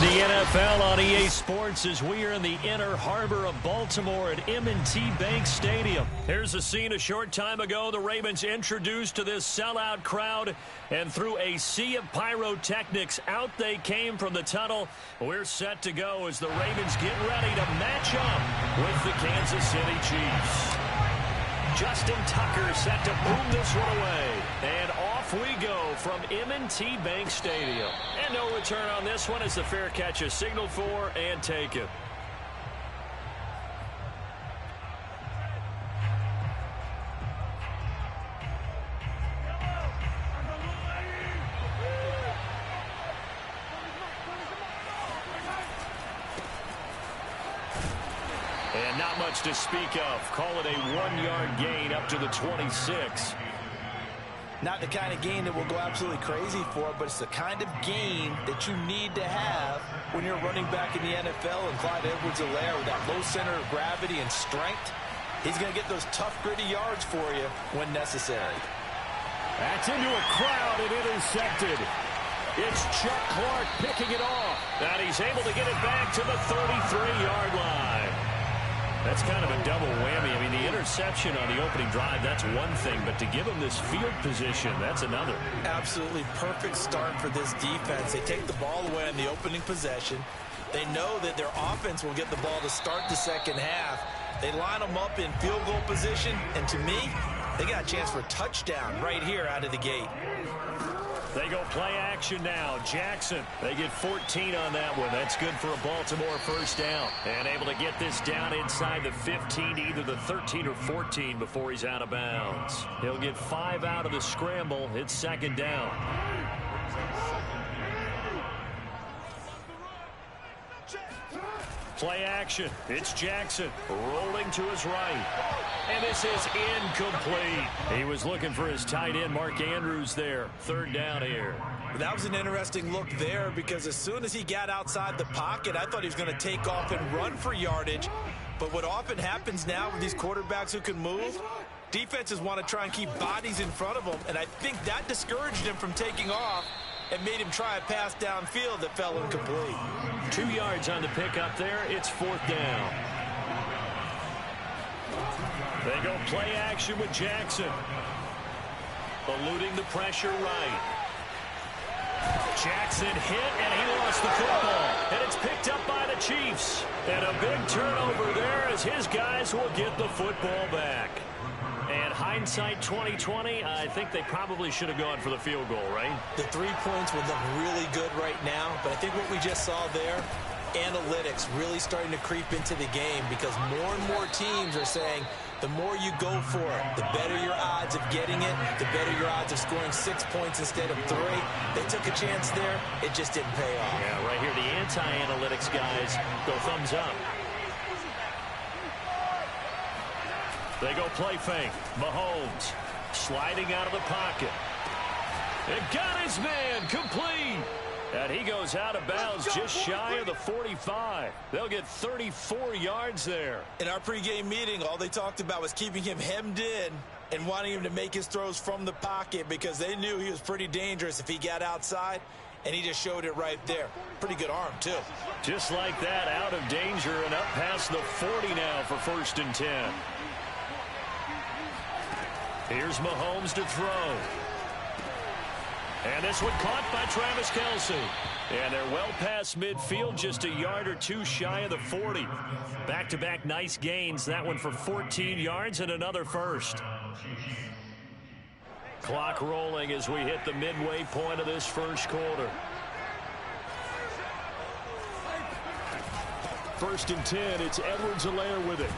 the NFL on EA Sports as we are in the inner harbor of Baltimore at M&T Bank Stadium. Here's a scene a short time ago. The Ravens introduced to this sellout crowd, and through a sea of pyrotechnics, out they came from the tunnel. We're set to go as the Ravens get ready to match up with the Kansas City Chiefs. Justin Tucker set to boom this one away. And off we go from M&T Bank Stadium. And no return on this one as the fair catch is signaled for and taken. And not much to speak of. Call it a 1-yard gain up to the 26. Not the kind of gain that will go absolutely crazy for, but it's the kind of gain that you need to have when you're running back in the NFL. And Clyde Edwards-Helaire with that low center of gravity and strength, he's going to get those tough, gritty yards for you when necessary. That's into a crowd and intercepted. It's Chuck Clark picking it off. And he's able to get it back to the 33-yard line. That's kind of a double whammy. I mean, the interception on the opening drive, that's one thing. But to give him this field position, that's another. Absolutely perfect start for this defense. They take the ball away on the opening possession. They know that their offense will get the ball to start the second half. They line them up in field goal position. And to me, they got a chance for a touchdown right here out of the gate. They go play action now. Jackson, they get 14 on that one. That's good for a Baltimore first down. And able to get this down inside the 15, either the 13 or 14 before he's out of bounds. He'll get 5 out of the scramble. It's second down. Play action. It's Jackson rolling to his right. And this is incomplete. He was looking for his tight end, Mark Andrews, there. Third down here. That was an interesting look there because as soon as he got outside the pocket, I thought he was going to take off and run for yardage. But what often happens now with these quarterbacks who can move, defenses want to try and keep bodies in front of them. And I think that discouraged him from taking off and made him try a pass downfield that fell incomplete. 2 yards on the pickup there. It's fourth down. They go play action with Jackson. Eluding the pressure right. Jackson hit, and he lost the football. And it's picked up by the Chiefs. And a big turnover there as his guys will get the football back. And hindsight 2020, I think they probably should have gone for the field goal, right? The 3 points would look really good right now, but I think what we just saw there, analytics really starting to creep into the game because more and more teams are saying the more you go for it, the better your odds of getting it, the better your odds of scoring 6 points instead of 3. They took a chance there. It just didn't pay off. Yeah, right here, the anti-analytics guys go thumbs up. They go play fake. Mahomes sliding out of the pocket. It got his man complete. And he goes out of bounds just shy of the 45. They'll get 34 yards there. In our pregame meeting, all they talked about was keeping him hemmed in and wanting him to make his throws from the pocket because they knew he was pretty dangerous if he got outside, and he just showed it right there. Pretty good arm, too. Just like that, out of danger and up past the 40 now for 1st and 10. Here's Mahomes to throw. And this one caught by Travis Kelce. And they're well past midfield, just a yard or two shy of the 40. Back-to-back nice gains. That one for 14 yards and another first. Clock rolling as we hit the midway point of this first quarter. 1st and 10, it's Edwards-Helaire with it.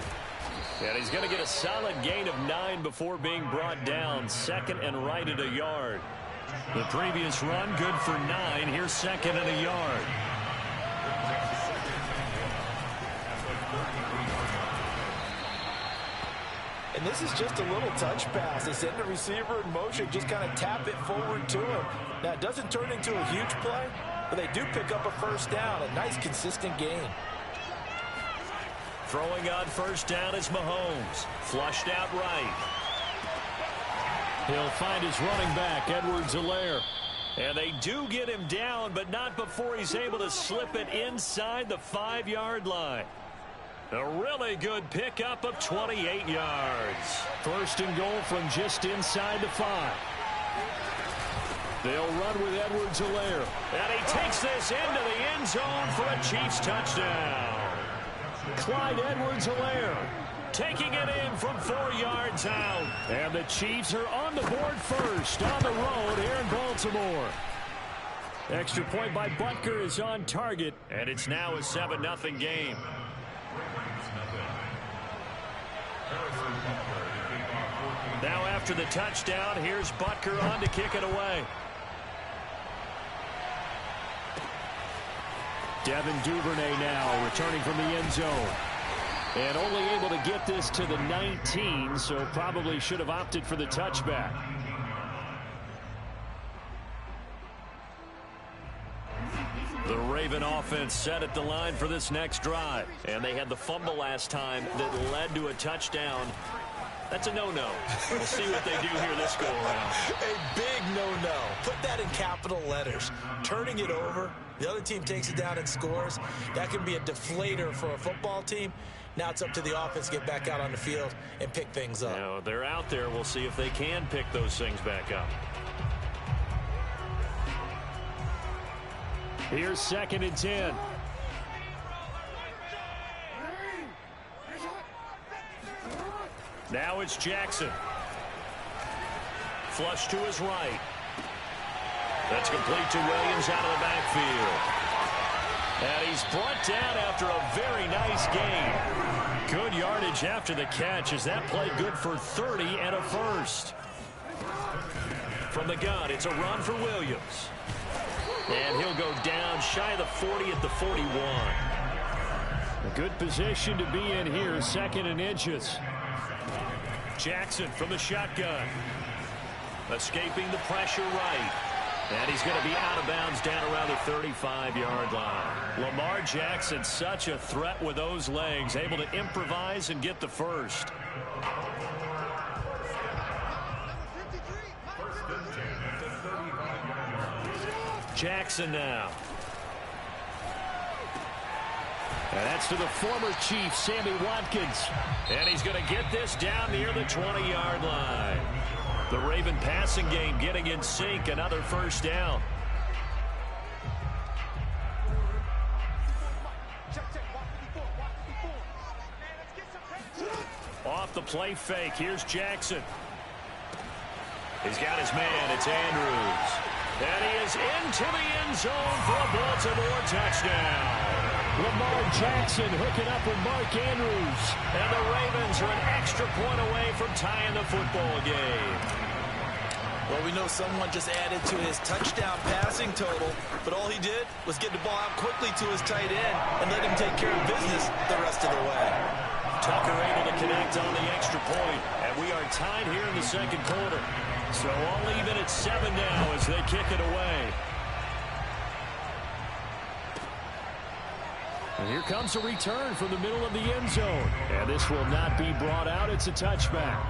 And he's going to get a solid gain of 9 before being brought down. Second and right at a yard. The previous run good for 9. Here's second and a yard. And this is just a little touch pass. They send the receiver in motion, just kind of tap it forward to him. Now, it doesn't turn into a huge play, but they do pick up a first down. A nice, consistent gain. Throwing on first down is Mahomes. Flushed out right. He'll find his running back, Edwards-Helaire. And they do get him down, but not before he's able to slip it inside the 5-yard line. A really good pickup of 28 yards. First and goal from just inside the 5. They'll run with Edwards-Helaire. And he takes this into the end zone for a Chiefs touchdown. Clyde Edwards-Helaire taking it in from 4 yards out. And the Chiefs are on the board first on the road here in Baltimore. Extra point by Butker is on target. And it's now a 7-0 game. Now after the touchdown, here's Butker on to kick it away. Devin Duvernay now returning from the end zone. And only able to get this to the 19, so probably should have opted for the touchback. The Raven offense set at the line for this next drive. And they had the fumble last time that led to a touchdown. That's a no-no. We'll see what they do here this go-around. A big no-no. Put that in capital letters. Turning it over, the other team takes it down and scores. That can be a deflator for a football team. Now it's up to the offense to get back out on the field and pick things up. Now, they're out there. We'll see if they can pick those things back up. Here's 2nd and 10. Now it's Jackson. Flush to his right. That's complete to Williams out of the backfield. And he's brought down after a very nice gain. Good yardage after the catch as that play good for 30 and a first. From the gun, it's a run for Williams. And he'll go down shy of the 40 at the 41. A good position to be in here, 2nd and inches. Jackson from the shotgun. Escaping the pressure right. And he's going to be out of bounds down around the 35-yard line. Lamar Jackson, such a threat with those legs, able to improvise and get the first. Jackson now. And that's to the former Chief, Sammy Watkins. And he's going to get this down near the 20-yard line. The Raven passing game getting in sync. Another first down. Off the play fake. Here's Jackson. He's got his man. It's Andrews. And he is into the end zone for a Baltimore touchdown. Lamar Jackson hooking up with Mark Andrews. And the Ravens are an extra point away from tying the football game. Well, we know someone just added to his touchdown passing total, but all he did was get the ball out quickly to his tight end and let him take care of business the rest of the way. Tucker able to connect on the extra point, and we are tied here in the second quarter. So all even at 7 now as they kick it away. And here comes a return from the middle of the end zone. And this will not be brought out. It's a touchback.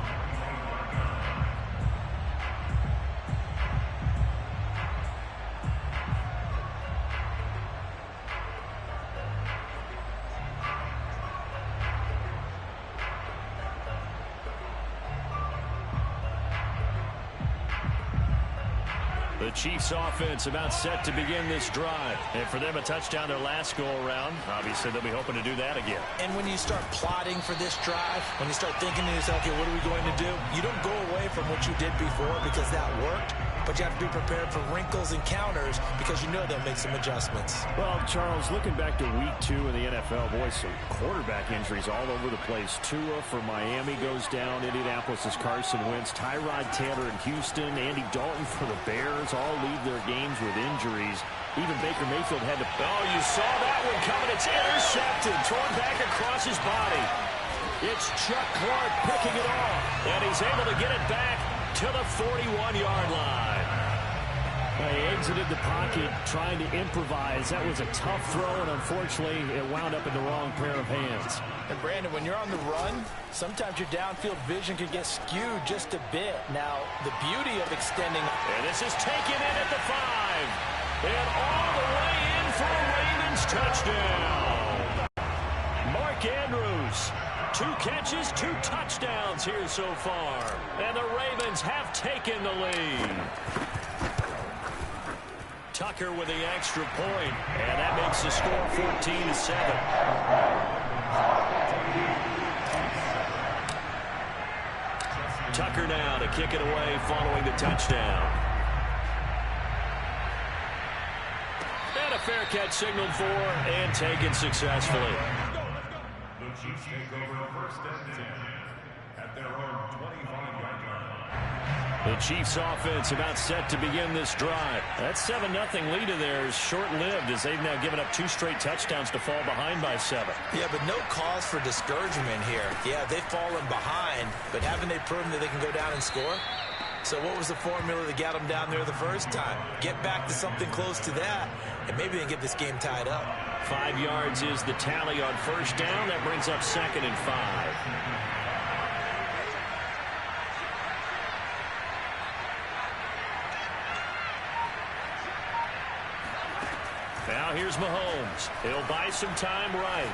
The Chiefs offense about set to begin this drive. And for them, a touchdown their last go-around. Obviously, they'll be hoping to do that again. And when you start plotting for this drive, when you start thinking to yourself, okay, what are we going to do? You don't go away from what you did before because that worked. But you have to be prepared for wrinkles and counters because you know they'll make some adjustments. Well, Charles, looking back to week 2 in the NFL, boy, some quarterback injuries all over the place. Tua for Miami goes down. Indianapolis is Carson Wentz. Tyrod Taylor in Houston. Andy Dalton for the Bears all leave their games with injuries. Even Baker Mayfield had to... Oh, you saw that one coming. It's intercepted. Torn back across his body. It's Chuck Clark picking it off. And he's able to get it back to the 41-yard line. He exited the pocket trying to improvise. That was a tough throw, and unfortunately, it wound up in the wrong pair of hands. And Brandon, when you're on the run, sometimes your downfield vision can get skewed just a bit. Now, the beauty of extending... And this is taken in at the 5. And all the way in for a Ravens touchdown. Mark Andrews, 2 catches, 2 touchdowns here so far. And the Ravens have taken the lead. Tucker with the extra point, and that makes the score 14-7. Tucker now to kick it away following the touchdown. And a fair catch signaled for and taken successfully. The Chiefs take over first and 10 at their own 25-yard line. The Chiefs offense about set to begin this drive. That 7-0 lead of theirs short-lived as they've now given up 2 straight touchdowns to fall behind by 7. Yeah, but no cause for discouragement here. Yeah, they've fallen behind, but haven't they proven that they can go down and score? So what was the formula that got them down there the first time? Get back to something close to that, and maybe they can get this game tied up. 5 yards is the tally on first down. That brings up 2nd and 5. Now here's Mahomes. He'll buy some time right.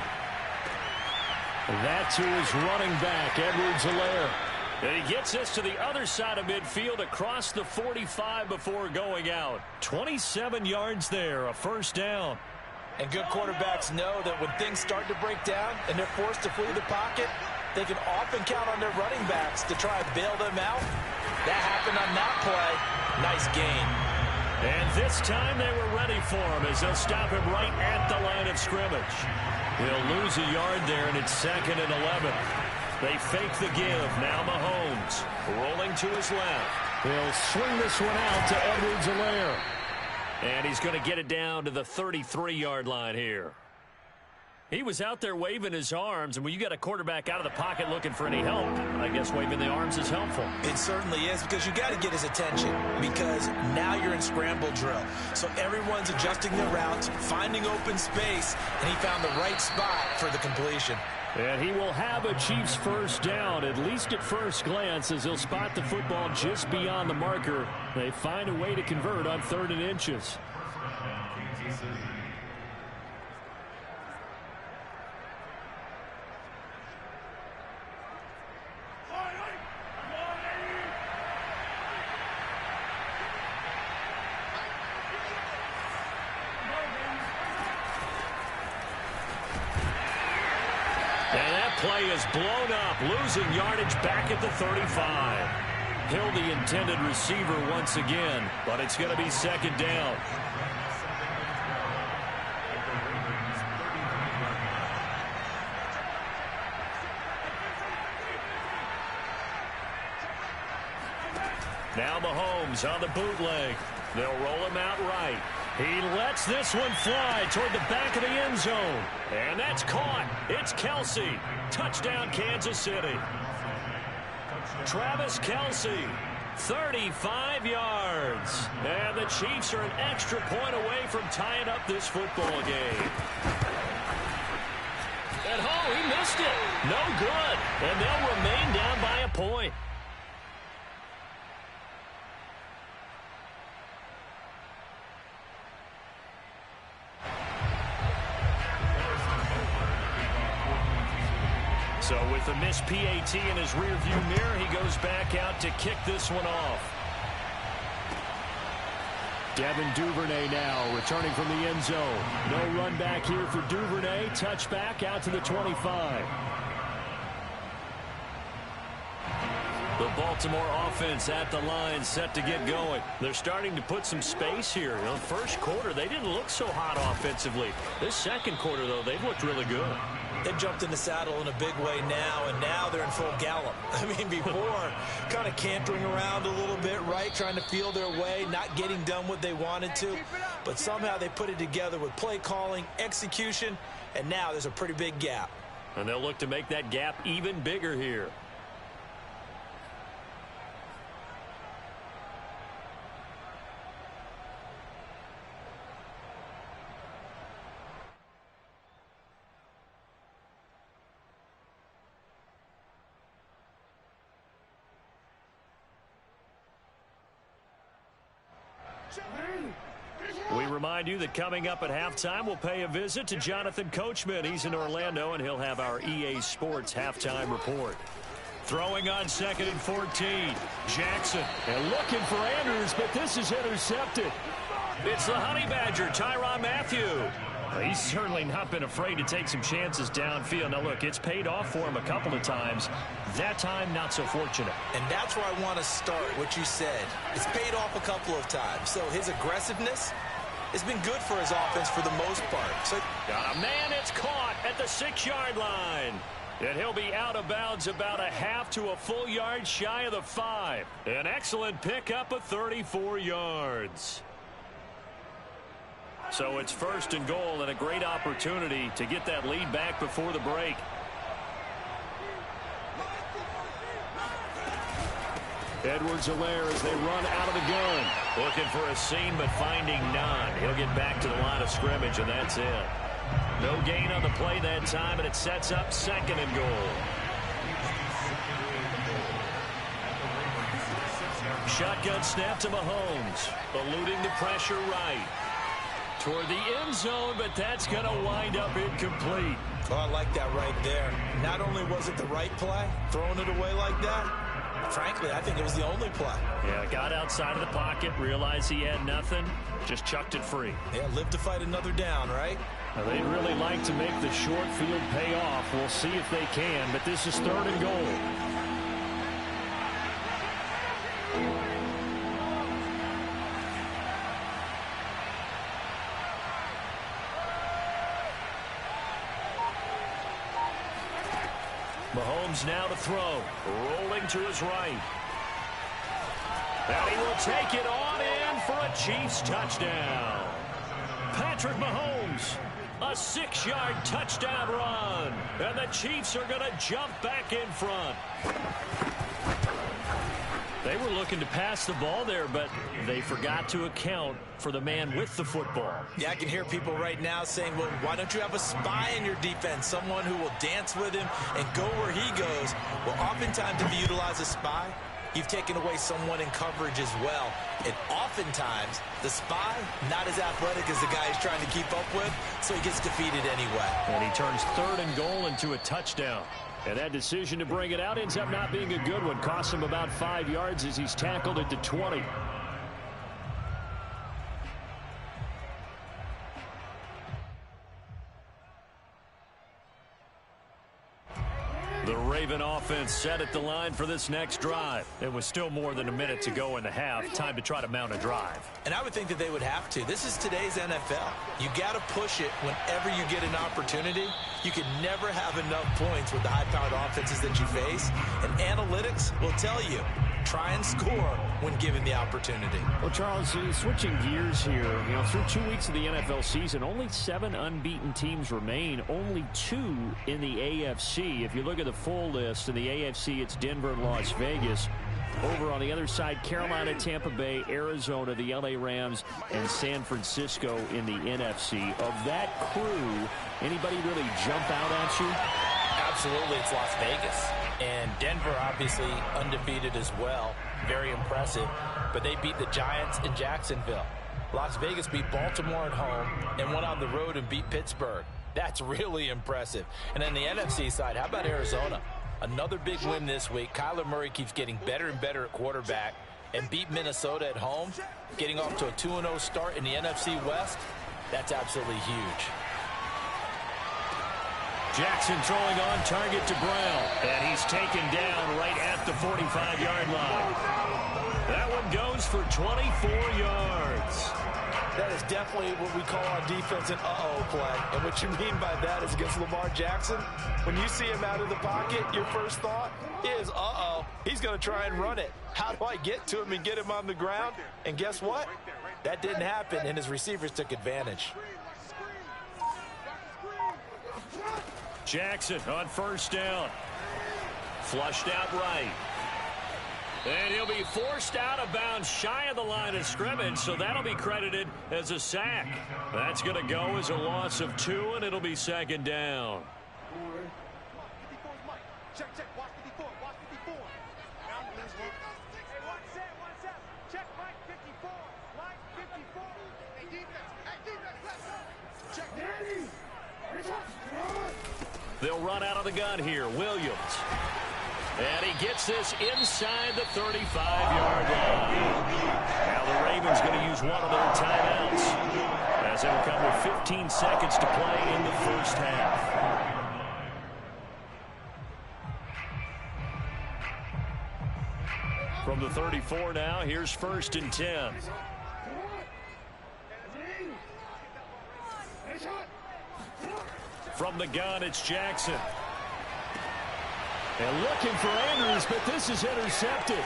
That to his running back, Edwards-Helaire. And he gets this to the other side of midfield across the 45 before going out. 27 yards there, a first down. And good quarterbacks know that when things start to break down and they're forced to flee the pocket, they can often count on their running backs to try and bail them out. That happened on that play. Nice gain. And this time they were ready for him as they'll stop him right at the line of scrimmage. He'll lose a yard there, and it's 2nd and 11. They fake the give. Now Mahomes rolling to his left. He'll swing this one out to Edwards-Helaire. And he's going to get it down to the 33-yard line here. He was out there waving his arms, and when you got a quarterback out of the pocket looking for any help, I guess waving the arms is helpful. It certainly is, because you got to get his attention, because now you're in scramble drill. So everyone's adjusting their routes, finding open space, and he found the right spot for the completion. And he will have a Chiefs first down, at least at first glance, as he'll spot the football just beyond the marker. They find a way to convert on 3rd and inches. Play is blown up, losing yardage back at the 35. Hill the intended receiver once again, but it's going to be 2nd down. Now Mahomes on the bootleg. They'll roll him out right. He lets this one fly toward the back of the end zone. And that's caught. It's Kelce. Touchdown, Kansas City. Travis Kelce, 35 yards. And the Chiefs are an extra point away from tying up this football game. And oh, he missed it. No good. And they'll remain down by a point. So with the missed PAT in his rearview mirror, he goes back out to kick this one off. Devin Duvernay now returning from the end zone. No run back here for Duvernay. Touchback out to the 25. The Baltimore offense at the line set to get going. They're starting to put some space here. You know, first quarter, they didn't look so hot offensively. This second quarter, though, they've looked really good. They've jumped in the saddle in a big way now, and now they're in full gallop. I mean, before, kind of cantering around a little bit, right, trying to feel their way, not getting done what they wanted to. But somehow they put it together with play calling, execution, and now there's a pretty big gap. And they'll look to make that gap even bigger here. remind you that coming up at halftime, we'll pay a visit to Jonathan Coachman. He's in Orlando, and he'll have our EA Sports halftime report. Throwing on 2nd and 14. Jackson. And looking for Andrews, but this is intercepted. It's the Honey Badger, Tyrann Mathieu. Well, he's certainly not been afraid to take some chances downfield. Now, look, it's paid off for him a couple of times. That time, not so fortunate. And that's where I want to start, what you said. It's paid off a couple of times. So his aggressiveness has been good for his offense for the most part. So got a man, it's caught at the 6-yard line. And he'll be out of bounds about a half to a full yard shy of the 5. An excellent pickup of 34 yards. So it's 1st and goal and a great opportunity to get that lead back before the break. Edwards-Helaire as they run out of the gun. Looking for a seam but finding none. He'll get back to the line of scrimmage, and that's it. No gain on the play that time, and it sets up 2nd and goal. Shotgun snap to Mahomes. Eluding the pressure right. Toward the end zone, but that's going to wind up incomplete. Oh, I like that right there. Not only was it the right play, throwing it away like that, frankly, I think it was the only play. Yeah, got outside of the pocket, realized he had nothing, just chucked it free. Yeah, live to fight another down, right? Now, they'd really like to make the short field pay off. We'll see if they can, but this is 3rd and goal. Mahomes now to throw. Rolling to his right. And he will take it on in for a Chiefs touchdown. Patrick Mahomes, a 6-yard touchdown run. And the Chiefs are going to jump back in front. They were looking to pass the ball there, but they forgot to account for the man with the football. Yeah, I can hear people right now saying, well, why don't you have a spy in your defense, someone who will dance with him and go where he goes? Well, oftentimes if you utilize a spy, you've taken away someone in coverage as well. And oftentimes, the spy, not as athletic as the guy he's trying to keep up with, so he gets defeated anyway. And he turns 3rd and goal into a touchdown. And that decision to bring it out ends up not being a good one. Costs him about 5 yards as he's tackled at the 20. The Raven offense set at the line for this next drive. It was still more than a minute to go in the half. Time to try to mount a drive. And I would think that they would have to. This is today's NFL. You got to push it whenever you get an opportunity. You can never have enough points with the high-powered offenses that you face. And analytics will tell you, try and score when given the opportunity. Well, Charles, switching gears here, through 2 weeks of the NFL season, only 7 unbeaten teams remain, only 2 in the AFC. If you look at the full list in the AFC, it's Denver and Las Vegas. Over on the other side, Carolina, Tampa Bay, Arizona, the LA Rams, and San Francisco in the NFC. Of that crew, anybody really jump out at you? Absolutely, it's Las Vegas. And Denver, obviously, undefeated as well. Very impressive. But they beat the Giants in Jacksonville. Las Vegas beat Baltimore at home and went on the road and beat Pittsburgh. That's really impressive. And on the NFC side, how about Arizona? Another big win this week. Kyler Murray keeps getting better and better at quarterback and beat Minnesota at home, getting off to a 2-0 start in the NFC West. That's absolutely huge. Jackson throwing on target to Brown. And he's taken down right at the 45-yard line. That one goes for 24 yards. That is definitely what we call on defense an uh-oh play. And what you mean by that is against Lamar Jackson, when you see him out of the pocket, your first thought is, uh-oh, he's going to try and run it. How do I get to him and get him on the ground? And guess what? That didn't happen, and his receivers took advantage. Jackson on 1st down. Flushed out right. And he'll be forced out of bounds shy of the line of scrimmage, so that'll be credited as a sack. That's going to go as a loss of 2, and it'll be 2nd down. They'll run out of the gun here. Williams. And he gets this inside the 35-yard line. Now the Ravens going to use one of their timeouts, as they'll come with 15 seconds to play in the first half. From the 34 now, here's 1st and 10. From the gun, it's Jackson. And looking for Andrews, but this is intercepted.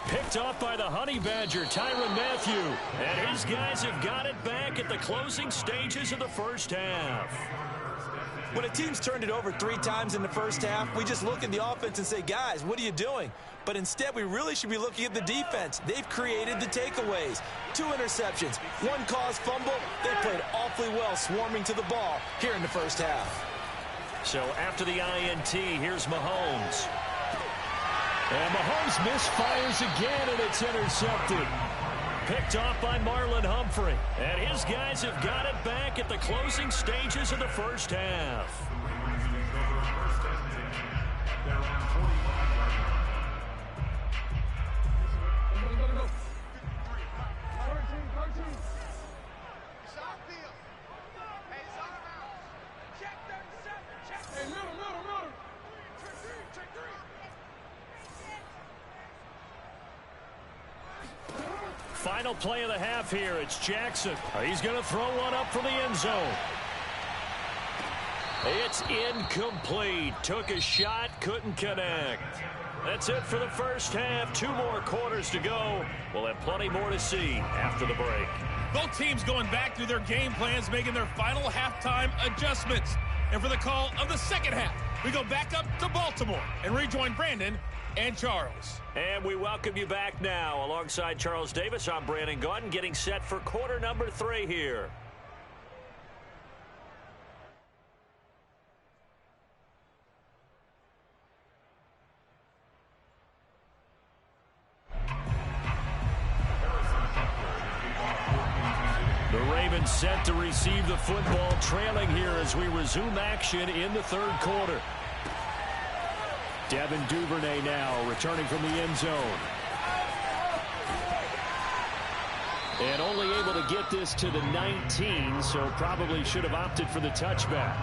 Picked off by the Honey Badger, Tyrann Mathieu. And his guys have got it back at the closing stages of the first half. When a team's turned it over 3 times in the first half, we just look at the offense and say, guys, what are you doing? But instead, we really should be looking at the defense. They've created the takeaways. 2 interceptions, 1 caused fumble. They played awfully well swarming to the ball here in the first half. So after the INT, here's Mahomes. And Mahomes misfires again, and it's intercepted. Picked off by Marlon Humphrey. And his guys have got it back at the closing stages of the first half. Final play of the half here. It's Jackson. He's going to throw one up from the end zone. It's incomplete. Took a shot, couldn't connect. That's it for the first half. 2 more quarters to go. We'll have plenty more to see after the break. Both teams going back through their game plans, making their final halftime adjustments. And for the call of the second half, we go back up to Baltimore and rejoin Brandon and Charles. And we welcome you back now. Alongside Charles Davis, I'm Brandon Gaudin, getting set for quarter number 3 here. The Ravens set to receive the football, trailing here as we resume action in the 3rd quarter. Devin Duvernay now returning from the end zone. And only able to get this to the 19, so probably should have opted for the touchback.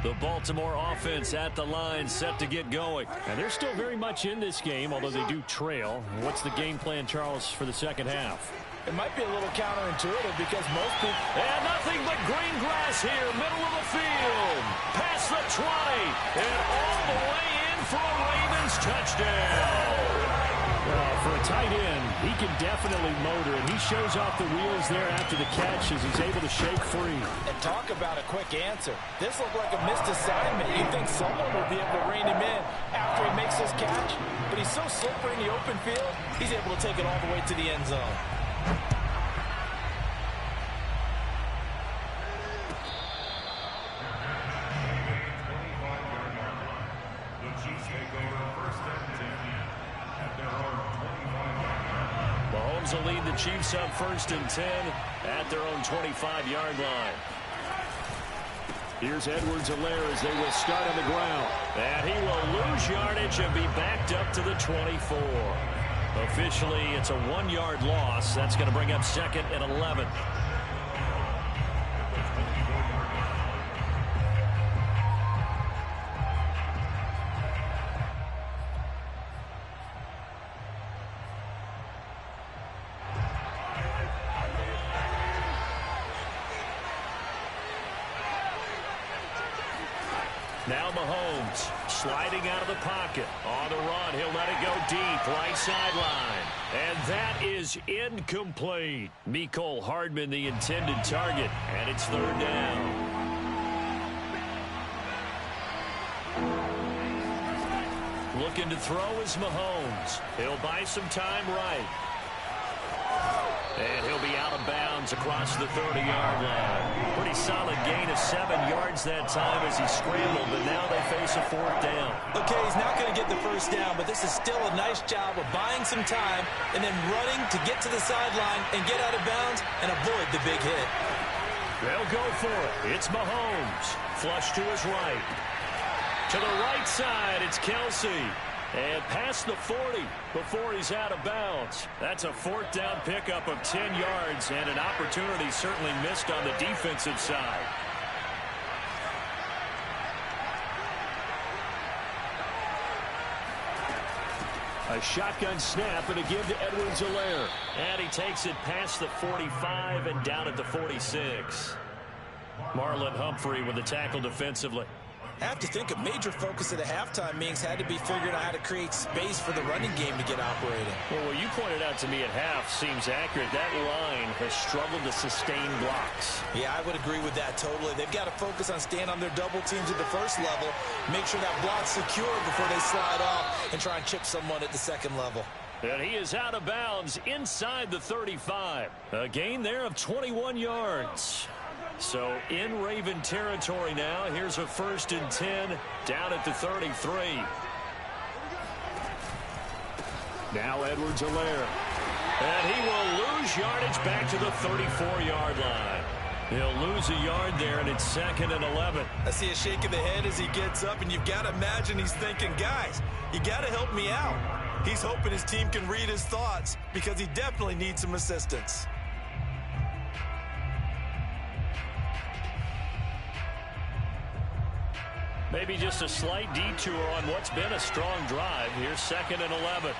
The Baltimore offense at the line, set to get going. And they're still very much in this game, although they do trail. What's the game plan, Charles, for the second half? It might be a little counterintuitive because most people... And nothing but green grass here, middle of the field. Past the 20, and all the way in for a Ravens touchdown. For a tight end, he can definitely motor, and he shows off the wheels there after the catch as he's able to shake free. And talk about a quick answer. This looked like a missed assignment. You think someone will be able to rein him in after he makes this catch, but he's so slippery in the open field, he's able to take it all the way to the end zone. Mahomes will lead the Chiefs up 1st and 10 at their own 25-yard line. Here's Edwards-Helaire as they will start on the ground. And he will lose yardage and be backed up to the 24. Officially, it's a 1-yard loss. That's going to bring up 2nd and 11. Now Mahomes sliding out of the pocket. On the run, he'll let it go deep, right sideline. And that is incomplete. Mecole Hardman, the intended target, and it's 3rd down. Looking to throw is Mahomes. He'll buy some time right. And he'll be out of of bounds across the 30-yard line. Pretty solid gain of 7 yards that time as he scrambled, but now they face a 4th down. Okay, he's not going to get the first down, but this is still a nice job of buying some time and then running to get to the sideline and get out of bounds and avoid the big hit. They'll go for it. It's Mahomes. Flush to his right. To the right side, it's Kelsey. And past the 40 before he's out of bounds. That's a 4th down pickup of 10 yards and an opportunity certainly missed on the defensive side. A shotgun snap and a give to Edwards-Helaire. And he takes it past the 45 and down at the 46. Marlon Humphrey with the tackle defensively. I have to think a major focus at the halftime meetings had to be figuring out how to create space for the running game to get operating. Well, what you pointed out to me at half seems accurate. That line has struggled to sustain blocks. Yeah, I would agree with that totally. They've got to focus on staying on their double teams at the first level, make sure that block's secure before they slide off and try and chip someone at the second level. And he is out of bounds inside the 35. A gain there of 21 yards. So in Raven territory now. Here's a 1st and 10 down at the 33. Now Edwards-Helaire. And he will lose yardage back to the 34-yard line. He'll lose a yard there, and it's 2nd and 11. I see a shake of the head as he gets up, and you've got to imagine he's thinking, guys, you got to help me out. He's hoping his team can read his thoughts because he definitely needs some assistance. Maybe just a slight detour on what's been a strong drive. Here's 2nd and 11.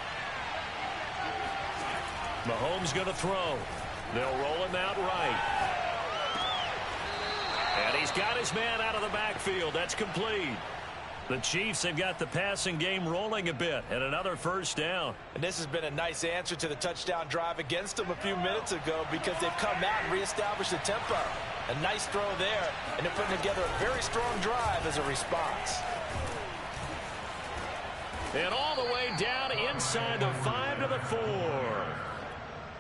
Mahomes going to throw. They'll roll him out right. And he's got his man out of the backfield. That's complete. The Chiefs have got the passing game rolling a bit, and another 1st down. And this has been a nice answer to the touchdown drive against them a few minutes ago because they've come out and reestablished the tempo. A nice throw there, and they're putting together a very strong drive as a response. And all the way down inside the 5 to the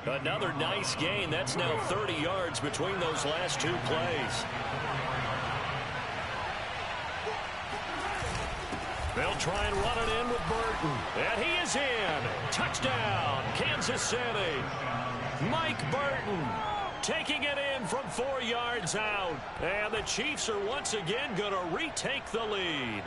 4. Another nice gain. That's now 30 yards between those last 2 plays. They'll try and run it in with Burton. And he is in. Touchdown, Kansas City. Mike Burton taking it in from 4 yards out. And the Chiefs are once again going to retake the lead.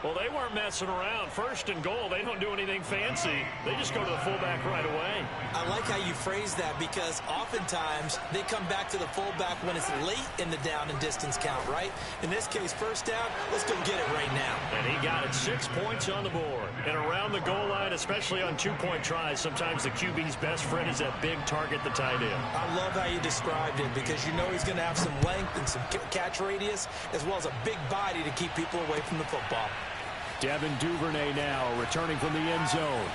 Well, they weren't messing around. 1st and goal, they don't do anything fancy. They just go to the fullback right away. I like how you phrase that because oftentimes they come back to the fullback when it's late in the down and distance count, right? In this case, 1st down, let's go get it right now. And he got it. 6 points on the board. And around the goal line, especially on 2-point tries, sometimes the QB's best friend is that big target, the tight end. I love how you described it because you know he's going to have some length and some catch radius as well as a big body to keep people away from the football. Devin Duvernay now returning from the end zone.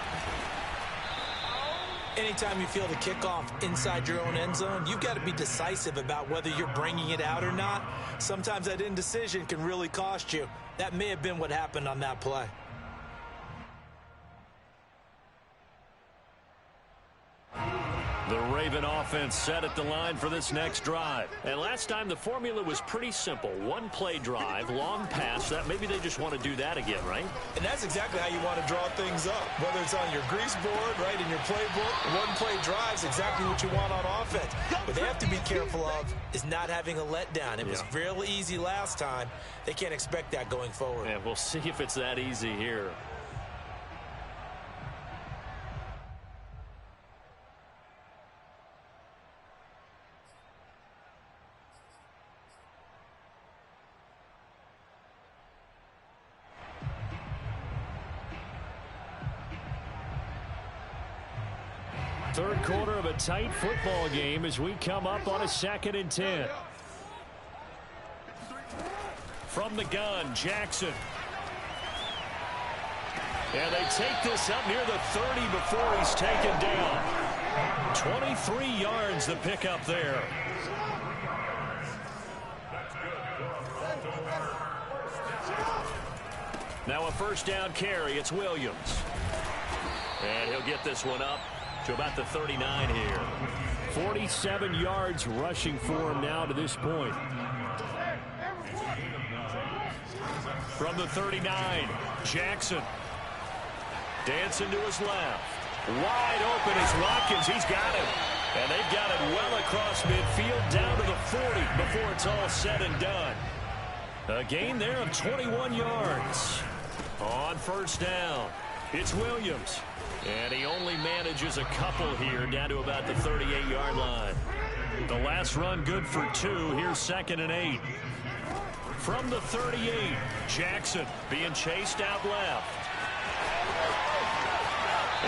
Anytime you feel the kickoff inside your own end zone, you've got to be decisive about whether you're bringing it out or not. Sometimes that indecision can really cost you. That may have been what happened on that play. The Raven offense set at the line for this next drive. And last time the formula was pretty simple. 1-play drive, long pass. That maybe they just want to do that again, right? And that's exactly how you want to draw things up. Whether it's on your grease board, right, in your playbook, 1-play drive is exactly what you want on offense. What they have to be careful of is not having a letdown. It was real easy last time. They can't expect that going forward. And we'll see if it's that easy here. Third quarter of a tight football game as we come up on a 2nd and 10. From the gun, Jackson. And they take this up near the 30 before he's taken down. 23 yards the pickup there. Now a 1st down carry. It's Williams. And he'll get this one up to about the 39 here. 47 yards rushing for him now to this point. From the 39, Jackson. Dancing to his left. Wide open is Watkins. He's got it. And they've got it well across midfield down to the 40 before it's all said and done. A gain there of 21 yards. On first down, it's Williams. And he only manages a couple here down to about the 38-yard line. The last run good for 2. Here's 2nd and 8. From the 38, Jackson being chased out left.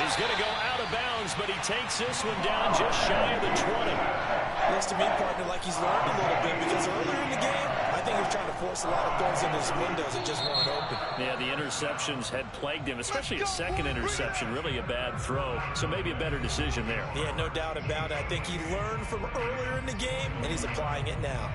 He's going to go out of bounds, but he takes this one down just shy of the 20. Looks to me, partner, like he's learned a little bit because earlier in the game, I think he was trying to force a lot of throws into his windows that just weren't open. Yeah, the interceptions had plagued him, especially his second interception, really a bad throw. So maybe a better decision there. Yeah, no doubt about it. I think he learned from earlier in the game, and he's applying it now.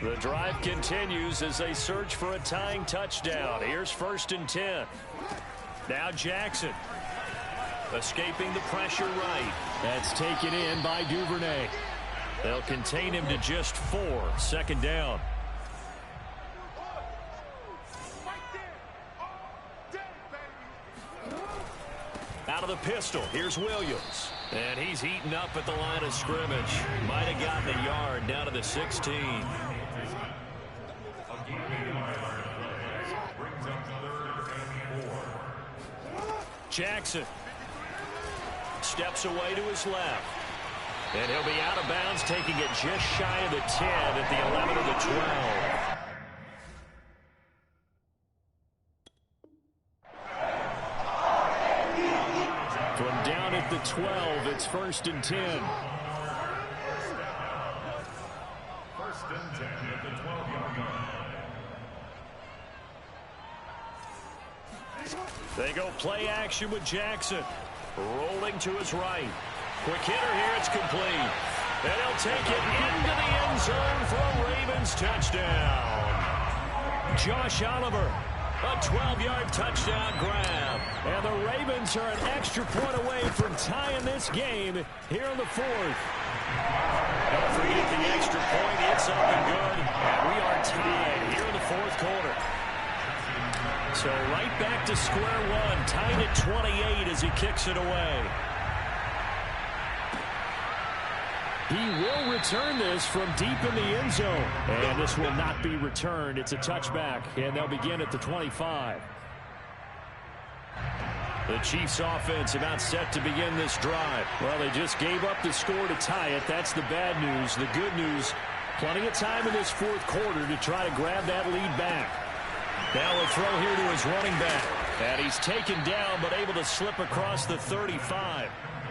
The drive continues as they search for a tying touchdown. Here's 1st and 10. Now Jackson escaping the pressure right. That's taken in by Duvernay. They'll contain him to just 4. 2nd down. Out of the pistol, here's Williams. And he's heating up at the line of scrimmage. Might have gotten a yard down to the 16. Jackson steps away to his left. And he'll be out of bounds, taking it just shy of the 10 at the 11 of the 12. From down at the 12, it's 1st and 10. 1st and 10 at the 12-yard line. They go play action with Jackson. Rolling to his right. Quick hitter here, it's complete. And he'll take it into the end zone for a Ravens touchdown. Josh Oliver, a 12-yard touchdown grab. And the Ravens are an extra point away from tying this game here in the 4th. Don't forget the extra point. It's up and good. And we are tied here in the 4th quarter. So right back to square one, tied at 28 as he kicks it away. He will return this from deep in the end zone. And this will not be returned. It's a touchback, and they'll begin at the 25. The Chiefs offense about set to begin this drive. Well, they just gave up the score to tie it. That's the bad news. The good news, plenty of time in this 4th quarter to try to grab that lead back. Now a throw here to his running back. And he's taken down, but able to slip across the 35.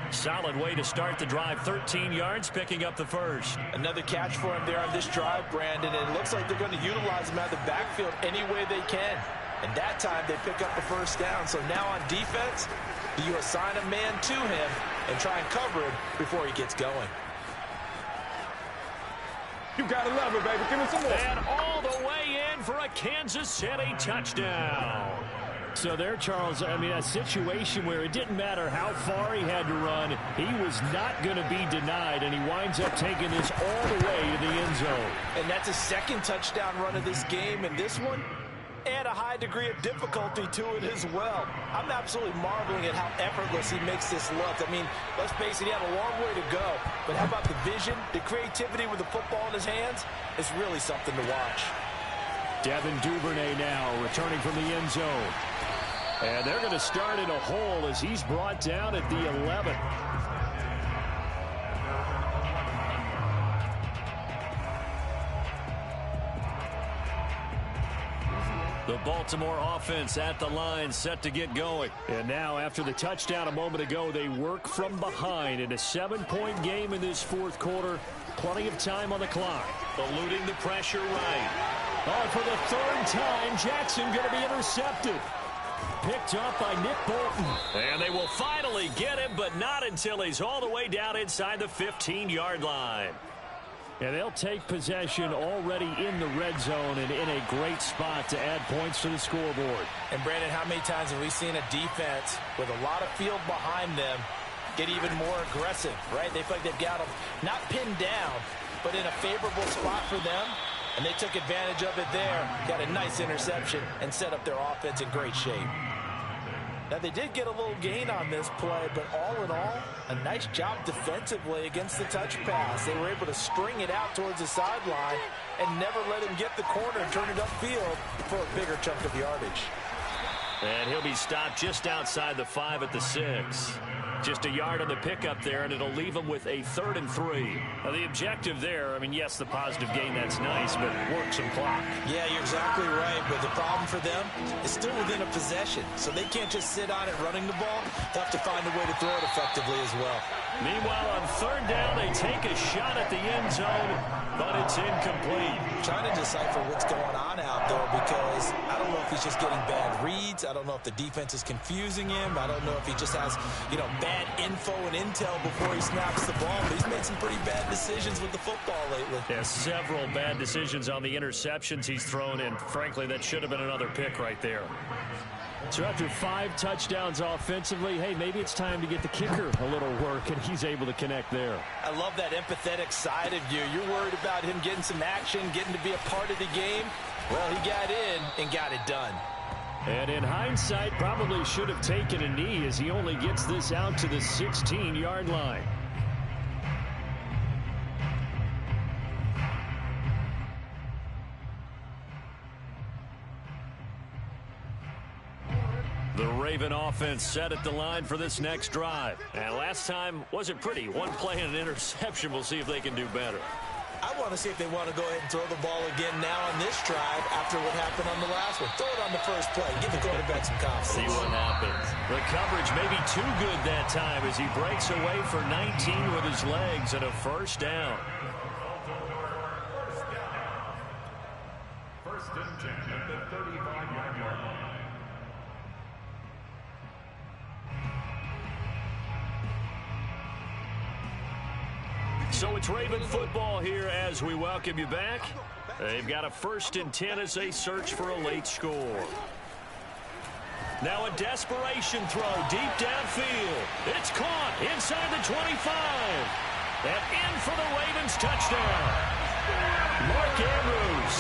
Solid way to start the drive. 13 yards, picking up the 1st. Another catch for him there on this drive, Brandon. And it looks like they're going to utilize him out of the backfield any way they can. And that time they pick up the 1st down. So now on defense, you assign a man to him and try and cover him before he gets going. You gotta love it, baby. Give me some more. And all the way in for a Kansas City touchdown. So there, Charles, I mean, a situation where it didn't matter how far he had to run. He was not going to be denied, and he winds up taking this all the way to the end zone. And that's his 2nd touchdown run of this game. And this one, add a high degree of difficulty to it as well. I'm absolutely marveling at how effortless he makes this look. I mean, let's face it, he had a long way to go. But how about the vision, the creativity with the football in his hands? It's really something to watch. Devin Duvernay now returning from the end zone. And they're going to start in a hole as he's brought down at the 11. The Baltimore offense at the line, set to get going. And now, after the touchdown a moment ago, they work from behind in a 7-point game in this 4th quarter. Plenty of time on the clock. Eluding the pressure right. Oh, for the 3rd time, Jackson going to be intercepted. Picked up by Nick Bolton. And they will finally get him, but not until he's all the way down inside the 15-yard line. And they'll take possession already in the red zone and in a great spot to add points to the scoreboard. And, Brandon, how many times have we seen a defense with a lot of field behind them get even more aggressive, right? They feel like they've got them not pinned down, but in a favorable spot for them. And they took advantage of it there, got a nice interception, and set up their offense in great shape. Now, they did get a little gain on this play, but all in all, a nice job defensively against the touch pass. They were able to string it out towards the sideline and never let him get the corner and turn it upfield for a bigger chunk of yardage. And he'll be stopped just outside the 5 at the 6. Just a yard on the pickup there, and it'll leave them with a 3rd and 3. Now, the objective there, I mean, yes, the positive gain, that's nice, but work some clock. Yeah, you're exactly right, but the problem for them is still within a possession, so they can't just sit on it running the ball. They'll have to find a way to throw it effectively as well. Meanwhile, on 3rd down, they take a shot at the end zone, but it's incomplete. Trying to decipher what's going on out there because I don't know if he's just getting bad reads. I don't know if the defense is confusing him. I don't know if he just has, bad info and intel before he snaps the ball. But he's made some pretty bad decisions with the football lately. Yeah, several bad decisions on the interceptions he's thrown, and frankly, that should have been another pick right there. So after 5 touchdowns offensively, hey, maybe it's time to get the kicker a little work, and he's able to connect there. I love that empathetic side of you. You're worried about him getting some action, getting to be a part of the game. Well, he got in and got it done. And in hindsight, probably should have taken a knee as he only gets this out to the 16-yard line. The Raven offense set at the line for this next drive. And last time wasn't pretty. One play and an interception. We'll see if they can do better. I want to see if they want to go ahead and throw the ball again now on this drive after what happened on the last one. Throw it on the first play. Give the quarterback some confidence. See what happens. The coverage may be too good that time as he breaks away for 19 with his legs and a 1st down. First and 10 at the 35-yard line. So it's Raven football here as we welcome you back. They've got a 1st and 10 as they search for a late score. Now a desperation throw deep downfield. It's caught inside the 25. And in for the Ravens touchdown. Mark Andrews,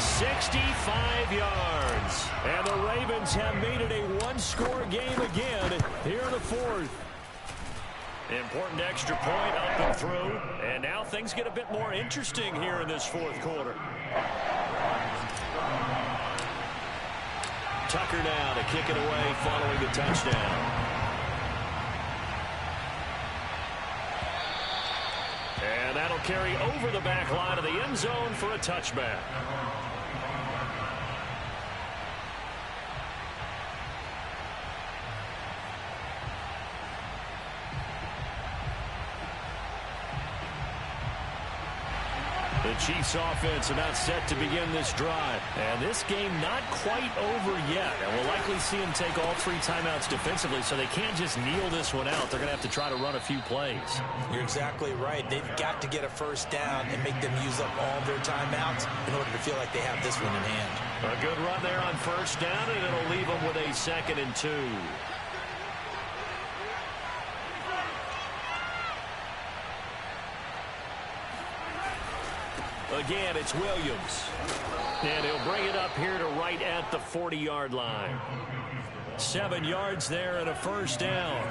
65 yards. And the Ravens have made it a 1-score game again here in the 4th. Important extra point up and through. And now things get a bit more interesting here in this 4th quarter. Tucker now to kick it away following the touchdown. And that'll carry over the back line of the end zone for a touchback. The Chiefs offense about set to begin this drive. And this game not quite over yet. And we'll likely see them take all 3 timeouts defensively, so they can't just kneel this one out. They're going to have to try to run a few plays. You're exactly right. They've got to get a 1st down and make them use up all their timeouts in order to feel like they have this one in hand. A good run there on 1st down, and it'll leave them with a 2nd and 2. Again, it's Williams. And he'll bring it up here to right at the 40-yard line. 7 yards there and a 1st down.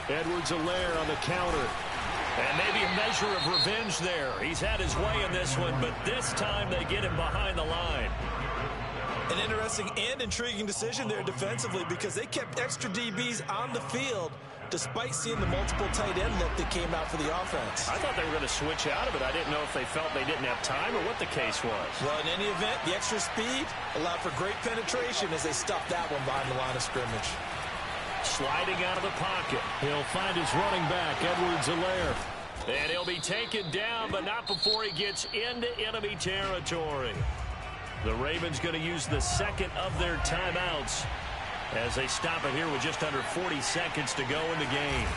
Edwards-Helaire on the counter. And maybe a measure of revenge there. He's had his way in this one, but this time they get him behind the line. An interesting and intriguing decision there defensively because they kept extra DBs on the field despite seeing the multiple tight end look that came out for the offense. I thought they were going to switch out of it. I didn't know if they felt they didn't have time or what the case was. Well, in any event, the extra speed allowed for great penetration as they stuffed that one behind the line of scrimmage. Sliding out of the pocket. He'll find his running back, Edwards-Helaire. And he'll be taken down, but not before he gets into enemy territory. The Ravens going to use the second of their timeouts as they stop it here with just under 40 seconds to go in the game.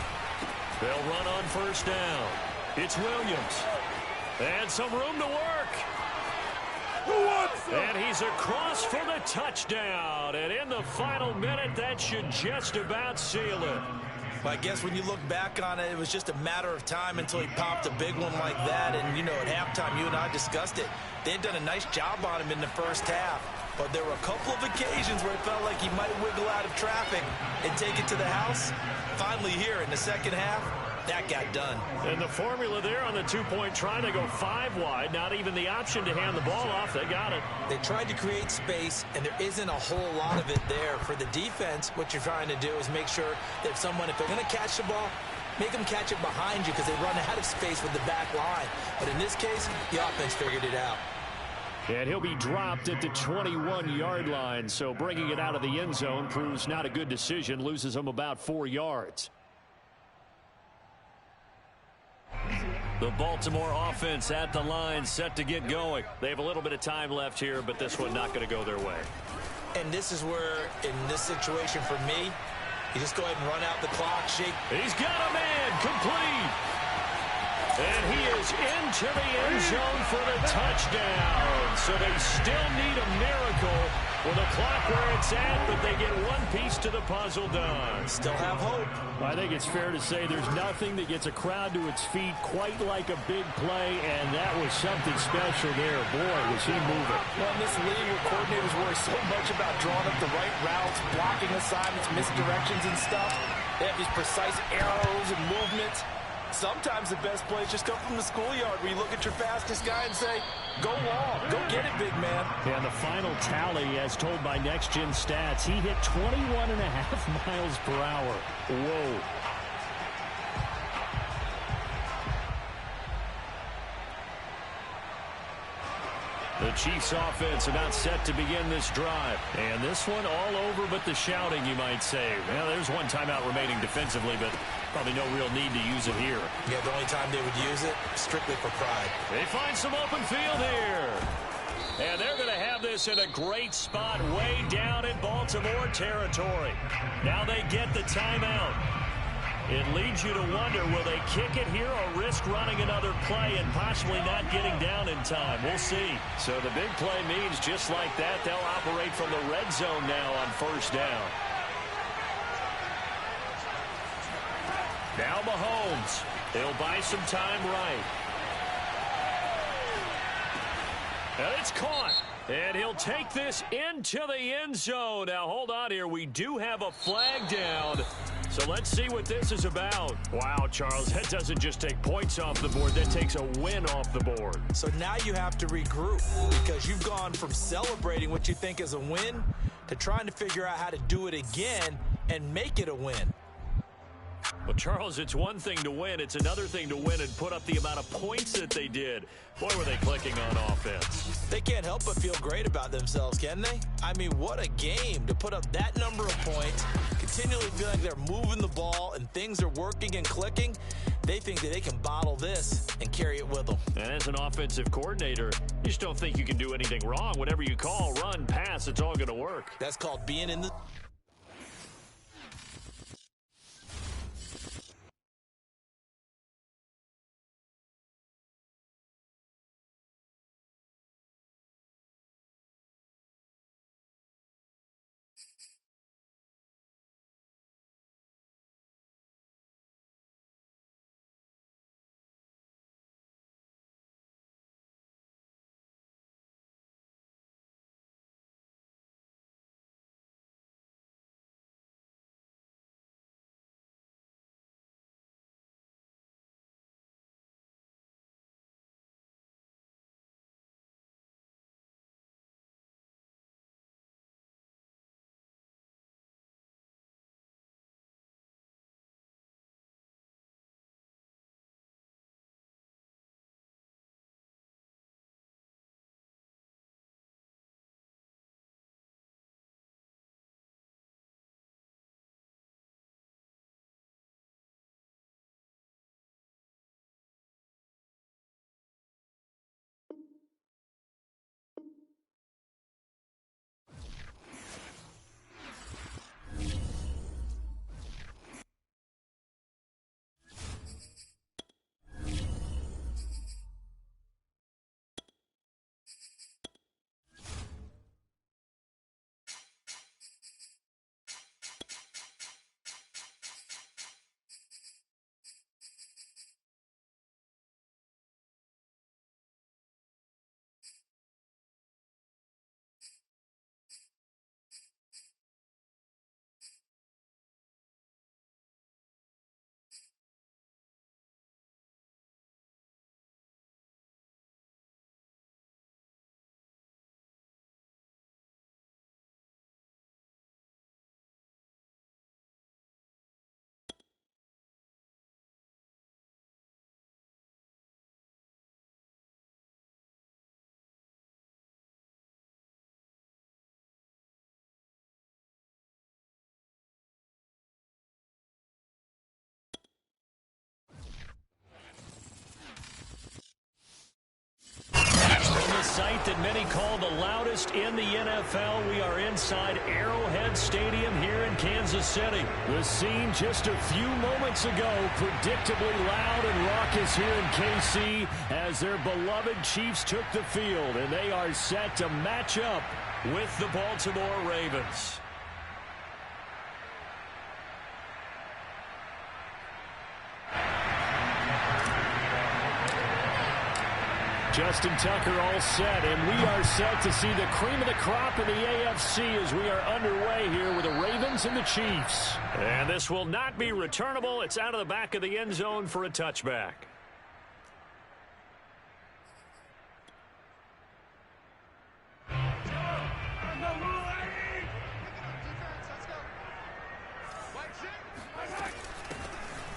They'll run on first down. It's Williams. And some room to work. And he's across for the touchdown. And in the final minute, that should just about seal it. Well, I guess when you look back on it, it was just a matter of time until he popped a big one like that. And, you know, at halftime, you and I discussed it. They had done a nice job on him in the first half. But there were a couple of occasions where it felt like he might wiggle out of traffic and take it to the house. Finally here in the second half, that got done. And the formula there on the two-point try, they go 5 wide. Not even the option to hand the ball off. They got it. They tried to create space, and there isn't a whole lot of it there. For the defense, what you're trying to do is make sure that if they're going to catch the ball, make them catch it behind you because they run out of space with the back line. But in this case, the offense figured it out. And he'll be dropped at the 21-yard line. So bringing it out of the end zone proves not a good decision. Loses him about 4 yards. The Baltimore offense at the line, set to get going. They have a little bit of time left here, but this one not going to go their way. And this is where, in this situation for me, you just go ahead and run out the clock, shake. He's got a man, complete. And he is into the end zone for the touchdown. So they still need a miracle with a clock where it's at, but they get one piece to the puzzle done. Still have hope. I think it's fair to say there's nothing that gets a crowd to its feet quite like a big play, and that was something special there. Boy, was he moving. Well, in this league where coordinators worry so much about drawing up the right routes, blocking assignments, misdirections and stuff, they have these precise arrows and movements. Sometimes the best plays just come from the schoolyard where you look at your fastest guy and say, go long, go get it, big man. And the final tally, as told by Next Gen Stats, he hit 21.5 miles per hour. Whoa. The Chiefs offense about set to begin this drive. And this one all over but the shouting, you might say. Well, there's one timeout remaining defensively, but probably no real need to use it here. Yeah, the only time they would use it, strictly for pride. They find some open field here. And they're going to have this in a great spot way down in Baltimore territory. Now they get the timeout. It leads you to wonder, will they kick it here or risk running another play and possibly not getting down in time? We'll see. So the big play means just like that, they'll operate from the red zone now on first down. Now Mahomes. He'll buy some time right. And it's caught. And he'll take this into the end zone. Now, hold on here. We do have a flag down. So let's see what this is about. Wow, Charles, that doesn't just take points off the board. That takes a win off the board. So now you have to regroup because you've gone from celebrating what you think is a win to trying to figure out how to do it again and make it a win. Well, Charles, it's one thing to win. It's another thing to win and put up the amount of points that they did. Boy, were they clicking on offense. They can't help but feel great about themselves, can they? I mean, what a game to put up that number of points, continually feel like they're moving the ball and things are working and clicking. They think that they can bottle this and carry it with them. And as an offensive coordinator, you just don't think you can do anything wrong. Whatever you call, run, pass, it's all going to work. That's called being in the... sight that many call the loudest in the NFL. We are inside Arrowhead Stadium here in Kansas City. The scene just a few moments ago, predictably loud and raucous here in KC as their beloved Chiefs took the field, and they are set to match up with the Baltimore Ravens. Justin Tucker all set, and we are set to see the cream of the crop in the AFC as we are underway here with the Ravens and the Chiefs. And this will not be returnable. It's out of the back of the end zone for a touchback.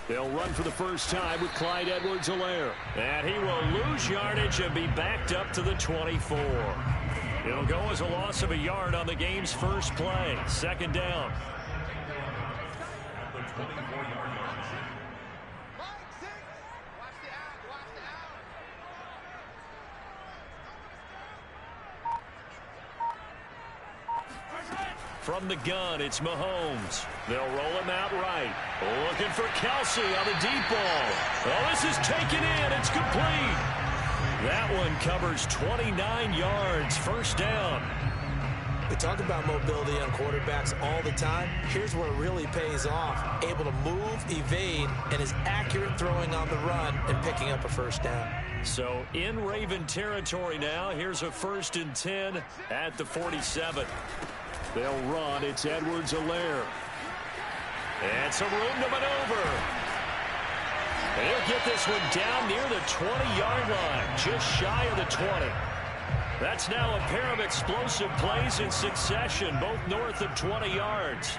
They'll run for the first time with Clyde Edwards-Helaire. And he will lose yardage and be backed up to the 24. It'll go as a loss of a yard on the game's first play. Second down. From the gun, it's Mahomes. They'll roll him out right. Looking for Kelsey on the deep ball. Oh, this is taken in. It's complete. That one covers 29 yards. First down. We talk about mobility on quarterbacks all the time. Here's where it really pays off. Able to move, evade, and is accurate throwing on the run and picking up a first down. So in Raven territory now. Here's a 1st and 10 at the 47. They'll run. It's Edwards-Helaire. And some room to maneuver. He'll get this one down near the 20-yard line, just shy of the 20. That's now a pair of explosive plays in succession, both north of 20 yards.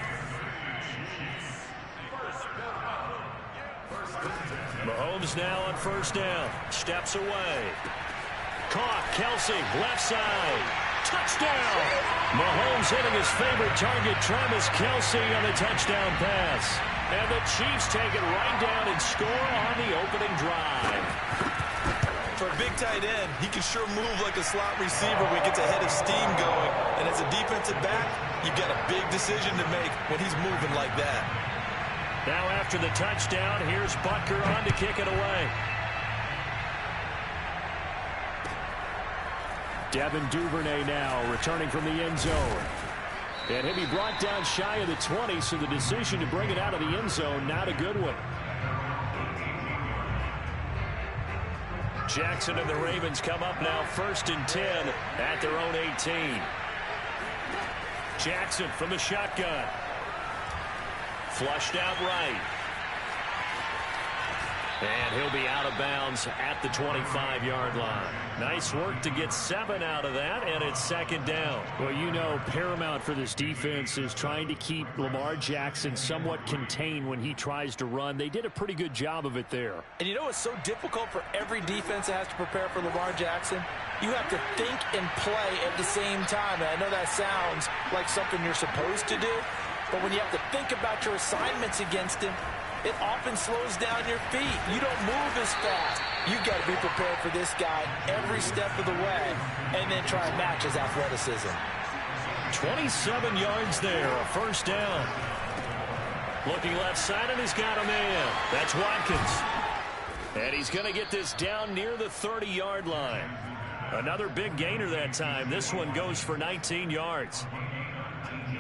Mahomes now on first down. Steps away. Caught. Kelsey, left side. Touchdown! Mahomes hitting his favorite target, Travis Kelsey, on the touchdown pass. And the Chiefs take it right down and score on the opening drive. For a big tight end, he can sure move like a slot receiver when he gets a head of steam going. And as a defensive back, you've got a big decision to make when he's moving like that. Now after the touchdown, here's Butker on to kick it away. Devin Duvernay now returning from the end zone. And he'll be brought down shy of the 20, so the decision to bring it out of the end zone, not a good one. Jackson and the Ravens come up now 1st and 10 at their own 18. Jackson from the shotgun. Flushed out right. And he'll be out of bounds at the 25-yard line. Nice work to get 7 out of that, and it's second down. Well, you know, paramount for this defense is trying to keep Lamar Jackson somewhat contained when he tries to run. They did a pretty good job of it there. And you know it's so difficult for every defense that has to prepare for Lamar Jackson? You have to think and play at the same time. And I know that sounds like something you're supposed to do, but when you have to think about your assignments against him, it often slows down your feet. You don't move as fast. You've got to be prepared for this guy every step of the way and then try and match his athleticism. 27 yards there, a first down. Looking left side, and he's got a man. That's Watkins. And he's going to get this down near the 30-yard line. Another big gainer that time. This one goes for 19 yards.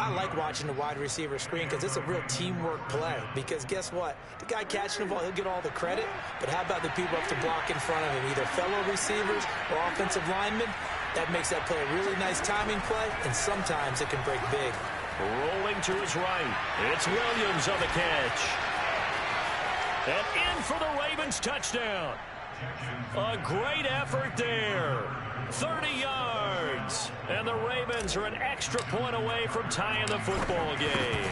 I like watching the wide receiver screen because it's a real teamwork play. Because guess what? The guy catching the ball, he'll get all the credit. But how about the people up to block in front of him, either fellow receivers or offensive linemen? That makes that play a really nice timing play, and sometimes it can break big. Rolling to his right. It's Williams on the catch. And in for the Ravens touchdown. A great effort there. 30 yards. And the Ravens are an extra point away from tying the football game.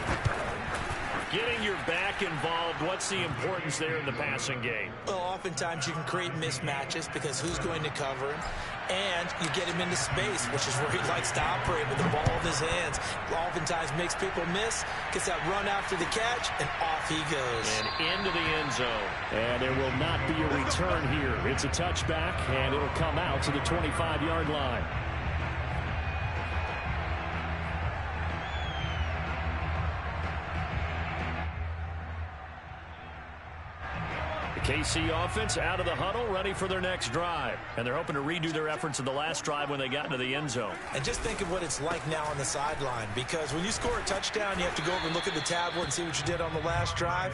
Getting your back involved, what's the importance there in the passing game? Well, oftentimes you can create mismatches because who's going to cover him, and you get him into space, which is where he likes to operate with the ball in his hands. Oftentimes makes people miss, gets that run after the catch, and off he goes. And into the end zone. And there will not be a return here. It's a touchback, and it'll come out to the 25-yard line. KC offense out of the huddle, ready for their next drive. And they're hoping to redo their efforts in the last drive when they got into the end zone. And just think of what it's like now on the sideline, because when you score a touchdown, you have to go over and look at the tablet and see what you did on the last drive.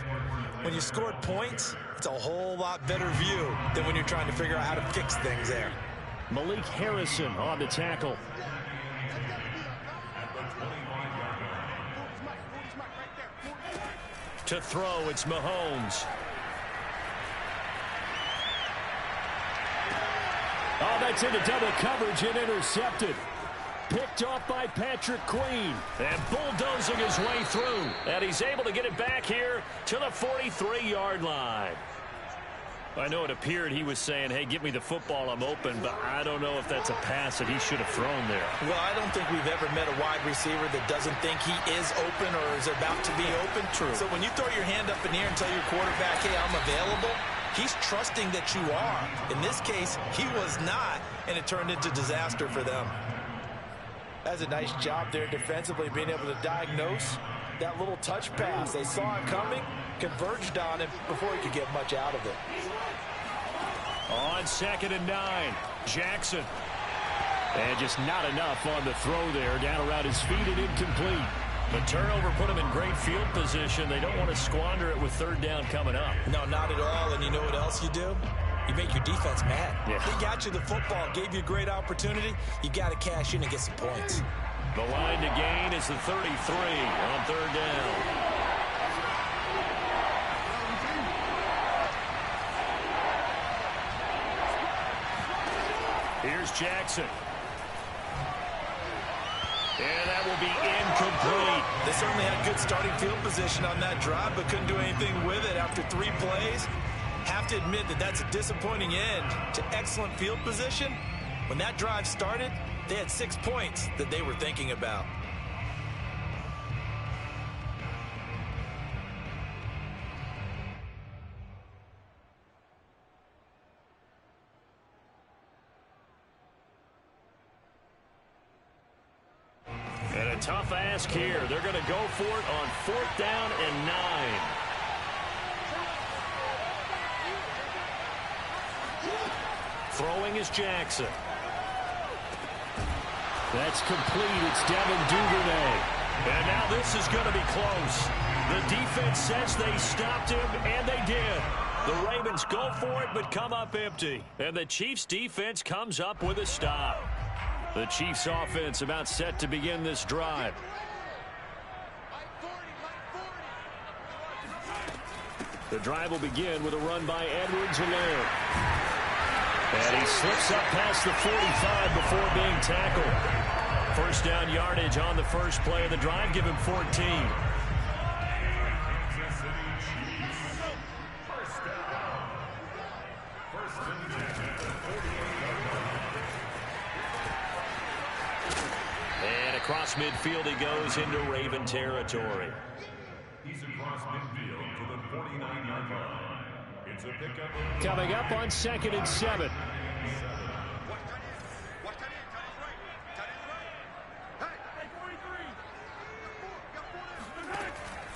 When you scored points, it's a whole lot better view than when you're trying to figure out how to fix things there. Malik Harrison on the tackle. To throw, it's Mahomes. Oh, that's into double coverage and intercepted. Picked off by Patrick Queen. And bulldozing his way through. And he's able to get it back here to the 43-yard line. I know it appeared he was saying, hey, get me the football, I'm open, but I don't know if that's a pass that he should have thrown there. Well, I don't think we've ever met a wide receiver that doesn't think he is open or is about to be open. True. So when you throw your hand up in the air and tell your quarterback, hey, I'm available, he's trusting that you are. In this case, he was not, and it turned into disaster for them. That's a nice job there defensively, being able to diagnose that little touch pass. They saw it coming, converged on him before he could get much out of it. On 2nd and 9, Jackson. And just not enough on the throw there. Down around his feet and incomplete. The turnover put him in great field position. They don't want to squander it with 3rd down coming up. No, not at all. And you know what else you do? You make your defense mad. Yeah. He got you the football, gave you a great opportunity. You got to cash in and get some points. The line to gain is the 33 on 3rd down. Here's Jackson. And that will be incomplete. They certainly had good starting field position on that drive, but couldn't do anything with it after 3 plays. Have to admit that that's a disappointing end to excellent field position. When that drive started, they had 6 points that they were thinking about. And a tough ask here. They're going to go for it on 4th down and 9. Throwing is Jackson. That's complete. It's Devin Duvernay. And now this is going to be close. The defense says they stopped him, and they did. The Ravens go for it, but come up empty. And the Chiefs' defense comes up with a stop. The Chiefs' offense about set to begin this drive. The drive will begin with a run by Edwards-Helaire. And he slips up past the 45 before being tackled. 1st down yardage on the first play of the drive. Give him 14. And across midfield he goes into Raven territory. He's across midfield to the 49-yard line. It's a pickup. Coming up on 2nd and 7.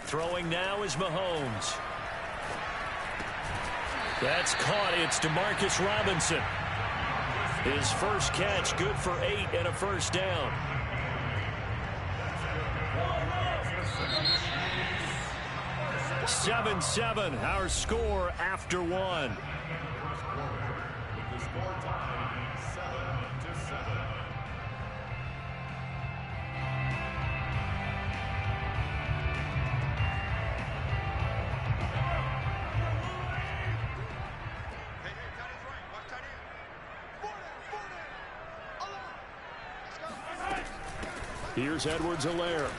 Throwing now is Mahomes. That's caught. It's DeMarcus Robinson. His first catch, good for 8 and a 1st down. Seven, our score after 1. Here's Edwards-Helaire.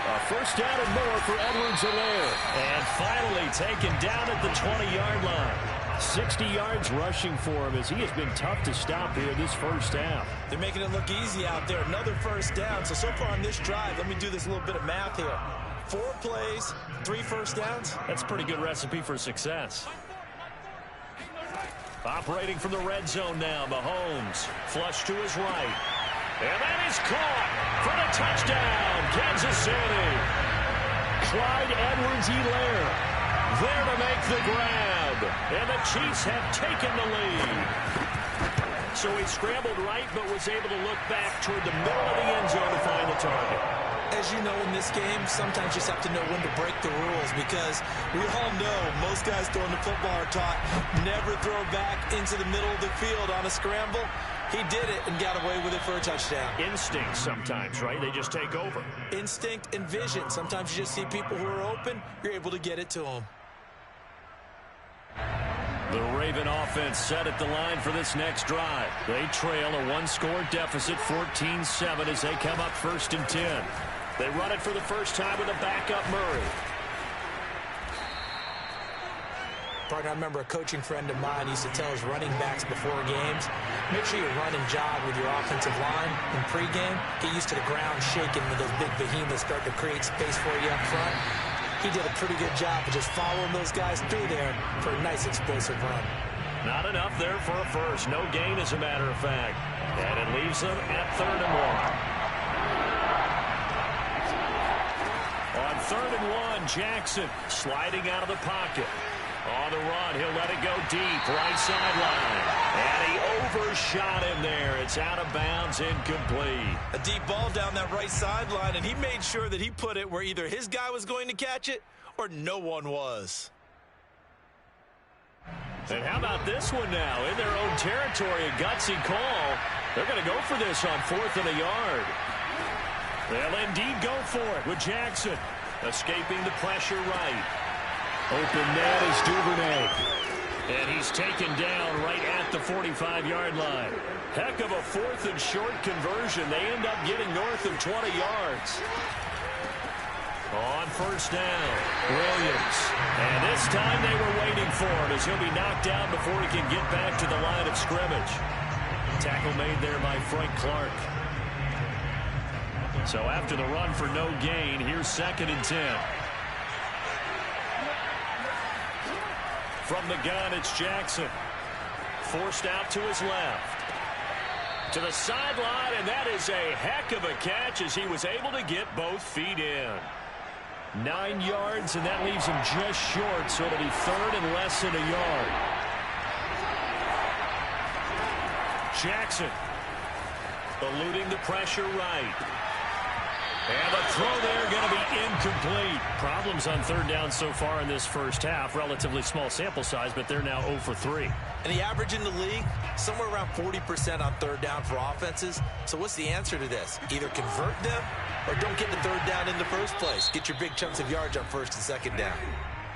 A first down and more for Edwards-Helaire. And finally taken down at the 20-yard line. 60 yards rushing for him as he has been tough to stop here this first half. They're making it look easy out there. Another first down. So far on this drive, let me do this little bit of math here. 4 plays, 3 first downs. That's a pretty good recipe for success. Operating from the red zone now, Mahomes. Flush to his right. And that is caught for the touchdown, Kansas City. Clyde Edwards-Helaire there to make the grab. And the Chiefs have taken the lead. So he scrambled right, but was able to look back toward the middle of the end zone to find the target. As you know, in this game, sometimes you just have to know when to break the rules, because we all know most guys throwing the football are taught never throw back into the middle of the field on a scramble. He did it and got away with it for a touchdown. Instinct sometimes, right? They just take over. Instinct and vision. Sometimes you just see people who are open, you're able to get it to them. The Raven offense set at the line for this next drive. They trail a 1-score deficit, 14-7, as they come up 1st and 10. They run it for the first time with a backup Murray. Partner, I remember a coaching friend of mine used to tell his running backs before games, make sure you run and jog with your offensive line in pregame. Get used to the ground shaking when those big behemoths start to create space for you up front. He did a pretty good job of just following those guys through there for a nice explosive run. Not enough there for a first. No gain, as a matter of fact. And it leaves them at 3rd and 1. On 3rd and 1, Jackson sliding out of the pocket. On the run, he'll let it go deep, right sideline. And he overshot him there. It's out of bounds, incomplete. A deep ball down that right sideline, and he made sure that he put it where either his guy was going to catch it or no one was. And how about this one now? In their own territory, a gutsy call. They're going to go for this on 4th and a yard. They'll indeed go for it with Jackson. Escaping the pressure right. Open net is Duvernay. And he's taken down right at the 45-yard line. Heck of a 4th and short conversion. They end up getting north of 20 yards. On 1st down, Williams. And this time they were waiting for him, as he'll be knocked down before he can get back to the line of scrimmage. Tackle made there by Frank Clark. So after the run for no gain, here's 2nd and 10. From the gun, it's Jackson. Forced out to his left. To the sideline, and that is a heck of a catch as he was able to get both feet in. 9 yards, and that leaves him just short, so it'll be 3rd and less than a yard. Jackson eluding the pressure right. And the throw there going to be incomplete. Problems on 3rd down so far in this first half. Relatively small sample size, but they're now 0 for 3. And the average in the league, somewhere around 40% on 3rd down for offenses. So what's the answer to this? Either convert them or don't get the 3rd down in the first place. Get your big chunks of yards on 1st and 2nd down.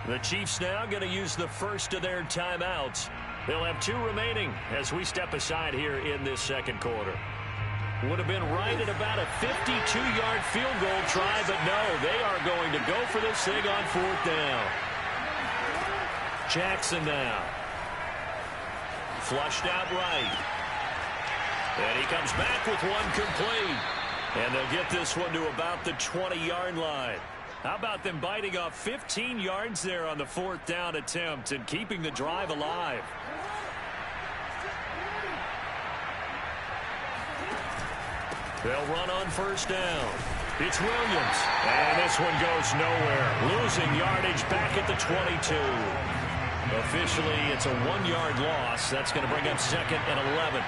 The Chiefs now going to use the first of their timeouts. They'll have 2 remaining as we step aside here in this 2nd quarter. Would have been right at about a 52-yard field goal try, but no, they are going to go for this thing on 4th down. Jackson now. Flushed out right. And he comes back with one complete. And they'll get this one to about the 20-yard line. How about them biting off 15 yards there on the 4th down attempt and keeping the drive alive? They'll run on 1st down. It's Williams. And this one goes nowhere. Losing yardage back at the 22. Officially, it's a 1-yard loss. That's going to bring up 2nd and 11.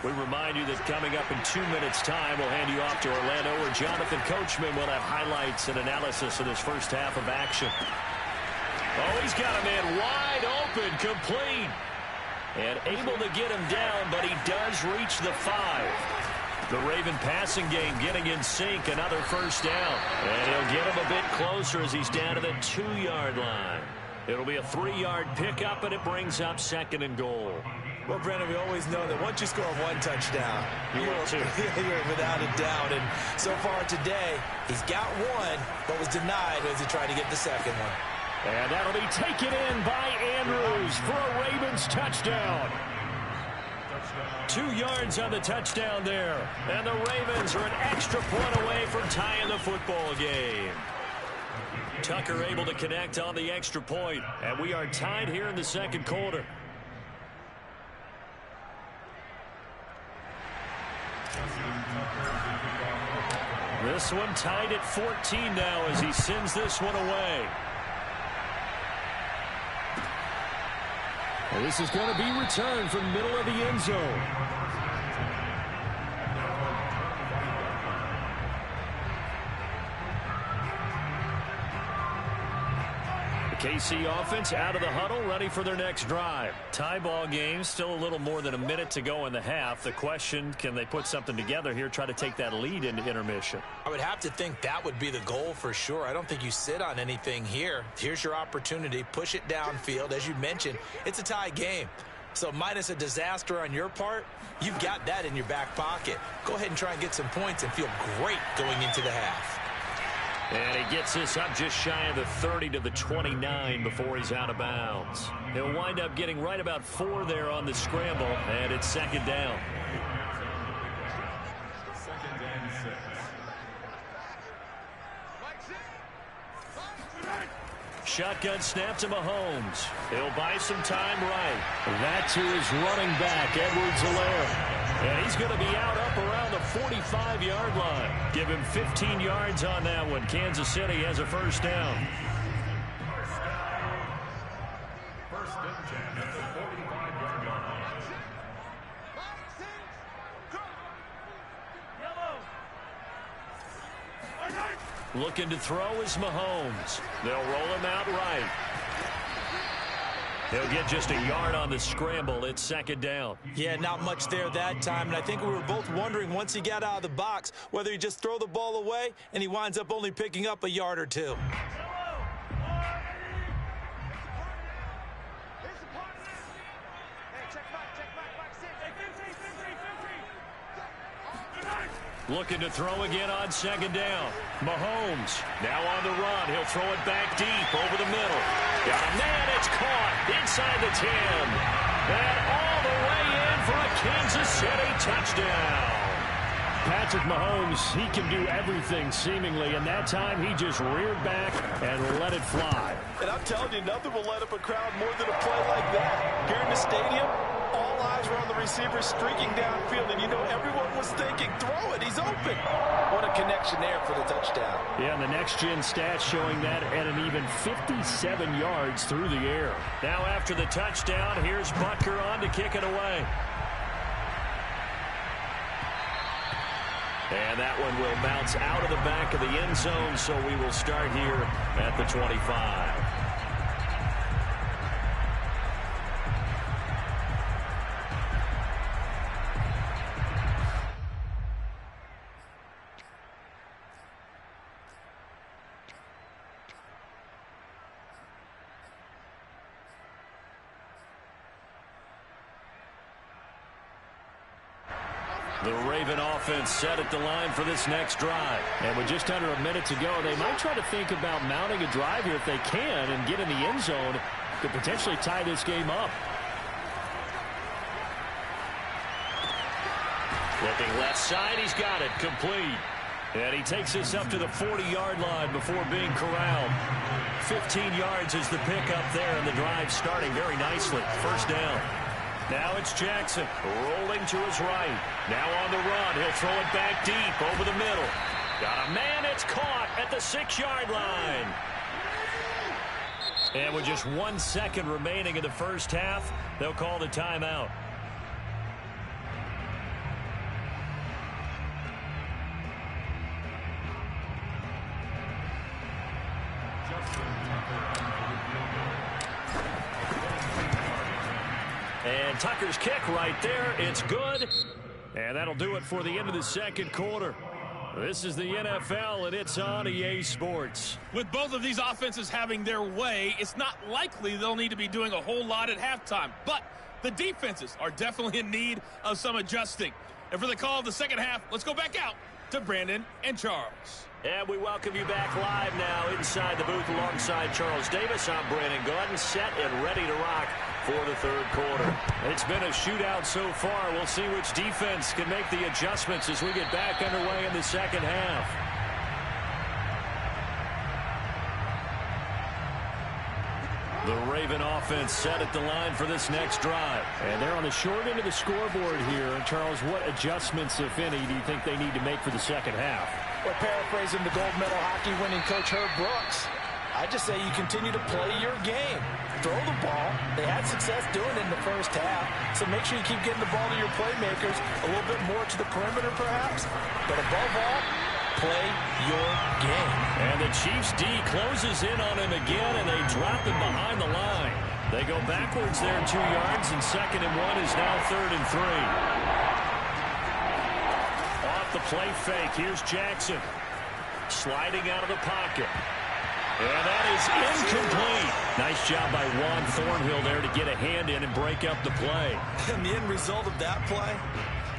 We remind you that coming up in 2 minutes' time, we'll hand you off to Orlando, where Jonathan Coachman will have highlights and analysis of this first half of action. Oh, he's got a man wide open, complete. And able to get him down, but he does reach the 5. The Raven passing game getting in sync, another first down. And he'll get him a bit closer as he's down to the 2-yard line. It'll be a 3-yard pickup, and it brings up 2nd and goal. Well, Brandon, we always know that once you score 1 touchdown, you're without a doubt. And so far today, he's got 1, but was denied as he tried to get the 2nd one. And that'll be taken in by Andrews for a Ravens touchdown. 2 yards on the touchdown there. And the Ravens are an extra point away from tying the football game. Tucker able to connect on the extra point. And we are tied here in the 2nd quarter. This one tied at 14 now as he sends this one away. And this is going to be returned from middle of the end zone. KC offense out of the huddle, ready for their next drive. Tie ball game, still a little more than a minute to go in the half. The question, can they put something together here, try to take that lead into intermission? I would have to think that would be the goal for sure. I don't think you sit on anything here. Here's your opportunity. Push it downfield. As you mentioned, it's a tie game. So minus a disaster on your part, you've got that in your back pocket. Go ahead and try and get some points and feel great going into the half. And he gets this up just shy of the 30 to the 29 before he's out of bounds. He'll wind up getting right about 4 there on the scramble, and it's 2nd down. 2nd and 6. Shotgun snap to Mahomes. He'll buy some time right. That to his running back, Edwards-Helaire. And he's going to be out up around the 45-yard line. Give him 15 yards on that one. Kansas City has a first down. First and 10 at the 45-yard line. Looking to throw is Mahomes. They'll roll him out right. He'll get just a yard on the scramble. It's 2nd down. Yeah, not much there that time. And I think we were both wondering once he got out of the box whether he just throw the ball away and he winds up only picking up a yard or 2. Looking to throw again on 2nd down. Mahomes now on the run. He'll throw it back deep over the middle. Got a man. It's caught inside the 10. And all the way in for a Kansas City touchdown. Patrick Mahomes, he can do everything seemingly, and that time he just reared back and let it fly. And I'm telling you, nothing will light up a crowd more than a play like that. Here in the stadium, all eyes were on the receiver streaking downfield, and you know everyone was thinking, throw it, he's open. What a connection there for the touchdown. Yeah, and the next-gen stats showing that at an even 57 yards through the air. Now after the touchdown, here's Butker on to kick it away. And that one will bounce out of the back of the end zone, so we will start here at the 25. The Raven offense set at the line for this next drive. And with just under a minute to go, they might try to think about mounting a drive here if they can and get in the end zone to potentially tie this game up. Looking left side, he's got it, complete. And he takes this up to the 40-yard line before being corralled. 15 yards is the pickup there, and the drive starting very nicely. First down. Now it's Jackson rolling to his right. Now on the run. He'll throw it back deep over the middle. Got a man. It's caught at the 6-yard line. And with just 1 second remaining in the first half, they'll call the timeout. And Tucker's kick right there. It's good. And that'll do it for the end of the second quarter. This is the NFL, and it's on EA Sports. With both of these offenses having their way, it's not likely they'll need to be doing a whole lot at halftime. But the defenses are definitely in need of some adjusting. And for the call of the second half, let's go back out to Brandon and Charles. And we welcome you back live now inside the booth alongside Charles Davis. I'm Brandon Gordon, set and ready to rock for the third quarter. It's been a shootout so far. We'll see which defense can make the adjustments as we get back underway in the second half. The Raven offense set at the line for this next drive. And they're on the short end of the scoreboard here. And Charles, what adjustments, if any, do you think they need to make for the second half? Well, paraphrasing the gold medal hockey winning coach Herb Brooks, I just say you continue to play your game. Throw the ball. They had success doing it in the first half, so make sure you keep getting the ball to your playmakers, a little bit more to the perimeter perhaps, but above all, play your game. And the Chiefs D closes in on him again, and they drop him behind the line. They go backwards there 2 yards, and 2nd and 1 is now 3rd and 3. Off the play fake, here's Jackson. Sliding out of the pocket. And that is incomplete. Nice job by Juan Thornhill there to get a hand in and break up the play. And the end result of that play,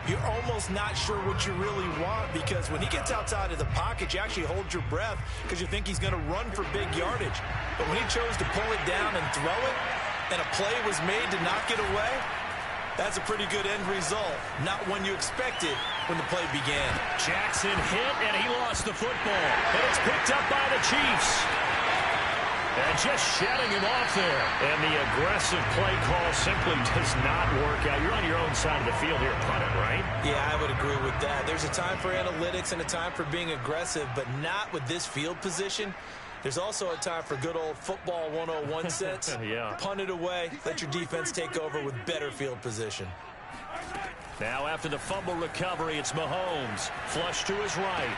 you're almost not sure what you really want, because when he gets outside of the pocket, you actually hold your breath because you think he's going to run for big yardage. But when he chose to pull it down and throw it, and a play was made to knock it away, that's a pretty good end result. Not one you expected when the play began. Jackson hit, and he lost the football. And it's picked up by the Chiefs. And just shedding him off there. And the aggressive play call simply does not work out. You're on your own side of the field here, punt it, right? Yeah, I would agree with that. There's a time for analytics and a time for being aggressive, but not with this field position. There's also a time for good old football 101 sense. Yeah. Punt it away. Let your defense take over with better field position. Now after the fumble recovery, it's Mahomes. Flush to his right.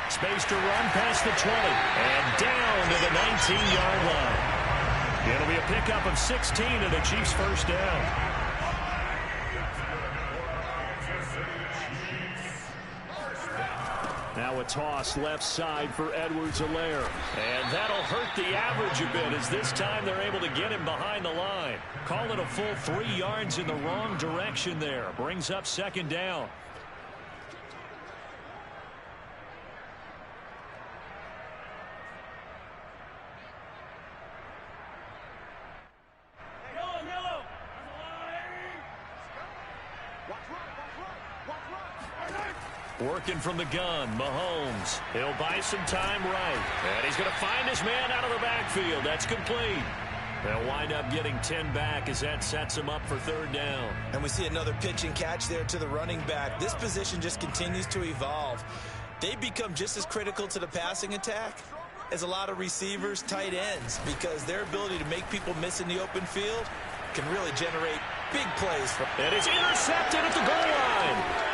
Space to run past the 20. And down to the 19-yard line. It'll be a pickup of 16 and a Chiefs first down. Now a toss left side for Edwards-Helaire. And that'll hurt the average a bit, as this time they're able to get him behind the line. Call it a full 3 yards in the wrong direction there. Brings up 2nd down. Working from the gun, Mahomes. He'll buy some time right. And he's going to find his man out of the backfield. That's complete. They'll wind up getting 10 back as that sets him up for 3rd down. And we see another pitch and catch there to the running back. This position just continues to evolve. They become just as critical to the passing attack as a lot of receivers, tight ends, because their ability to make people miss in the open field can really generate big plays. And it's intercepted at the goal line.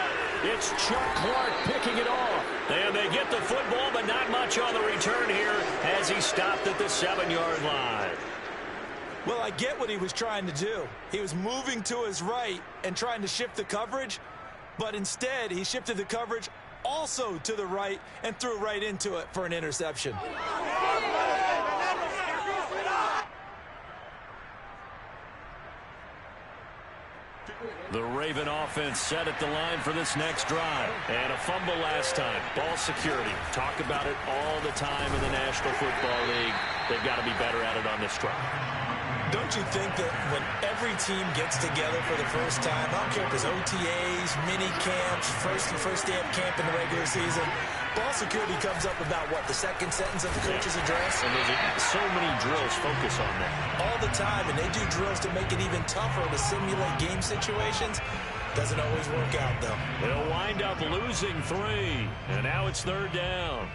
It's Chuck Clark picking it off. And they get the football, but not much on the return here as he stopped at the 7-yard line. Well, I get what he was trying to do. He was moving to his right and trying to shift the coverage, but instead he shifted the coverage also to the right and threw right into it for an interception. The Raven offense set at the line for this next drive. And a fumble last time. Ball security. Talk about it all the time in the National Football League. They've got to be better at it on this drive. Don't you think that when every team gets together for the first time, I don't care if it's OTAs, mini camps, first day of camp in the regular season, ball security comes up about, what, the second sentence of the coach's address? And there's so many drills focus on that. All the time, and they do drills to make it even tougher to simulate game situations. Doesn't always work out, though. They'll wind up losing 3, and now it's 3rd down.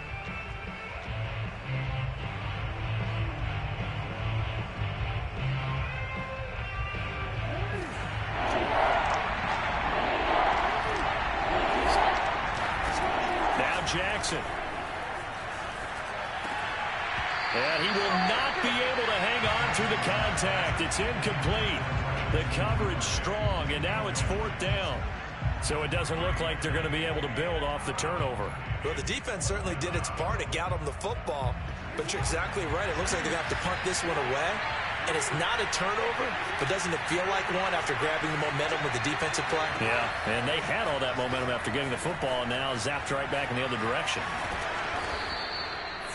Jackson. And he will not be able to hang on through the contact. It's incomplete. The coverage strong, and now it's 4th down. So it doesn't look like they're going to be able to build off the turnover. Well, the defense certainly did its part to get them the football. But you're exactly right. It looks like they're going to have to punt this one away. And it's not a turnover, but doesn't it feel like one after grabbing the momentum with the defensive play? Yeah, and they had all that momentum after getting the football, and now zapped right back in the other direction.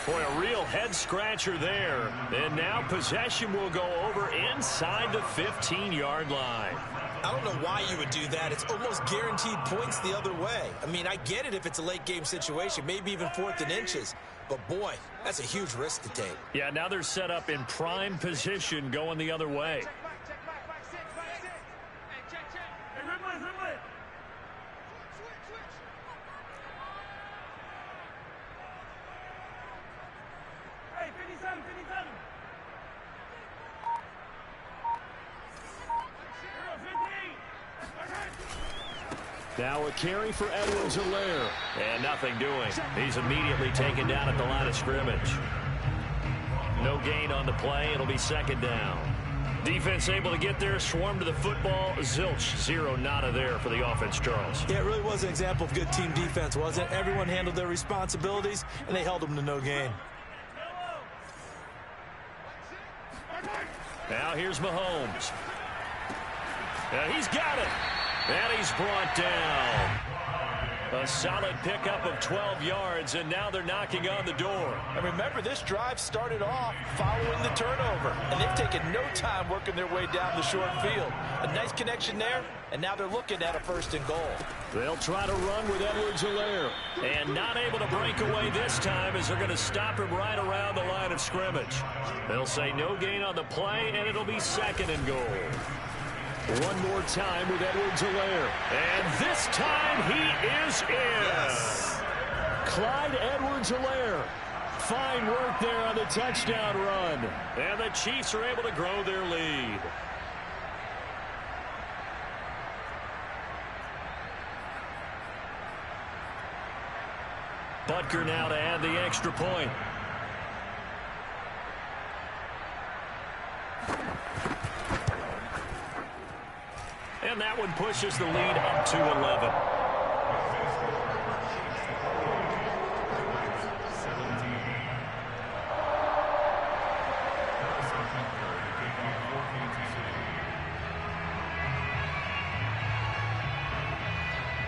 Boy, a real head-scratcher there. And now possession will go over inside the 15-yard line. I don't know why you would do that. It's almost guaranteed points the other way. I mean, I get it if it's a late-game situation, maybe even 4th and inches. But, boy, that's a huge risk to take. Yeah, now they're set up in prime position going the other way. Now a carry for Edwards-Helaire. And nothing doing. He's immediately taken down at the line of scrimmage. No gain on the play. It'll be 2nd down. Defense able to get there, swarm to the football. Zilch, 0 nada there for the offense, Charles. Yeah, it really was an example of good team defense, wasn't it? Everyone handled their responsibilities, and they held them to no gain. Now here's Mahomes. He's got it. And he's brought down. A solid pickup of 12 yards, and now they're knocking on the door. And remember, this drive started off following the turnover, and they've taken no time working their way down the short field. A nice connection there, and now they're looking at a 1st and goal. They'll try to run with Edwards-Helaire. And not able to break away this time as they're going to stop him right around the line of scrimmage. They'll say no gain on the play, and it'll be 2nd and goal. One more time with Edwards-Helaire. And this time he is in. Yes. Clyde Edwards-Helaire. Fine work there on the touchdown run. And the Chiefs are able to grow their lead. Butker now to add the extra point. And that one pushes the lead up to 11.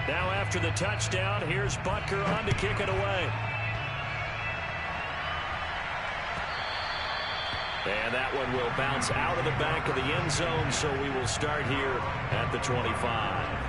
Now after the touchdown, here's Butker on to kick it away. And that one will bounce out of the back of the end zone, so we will start here at the 25.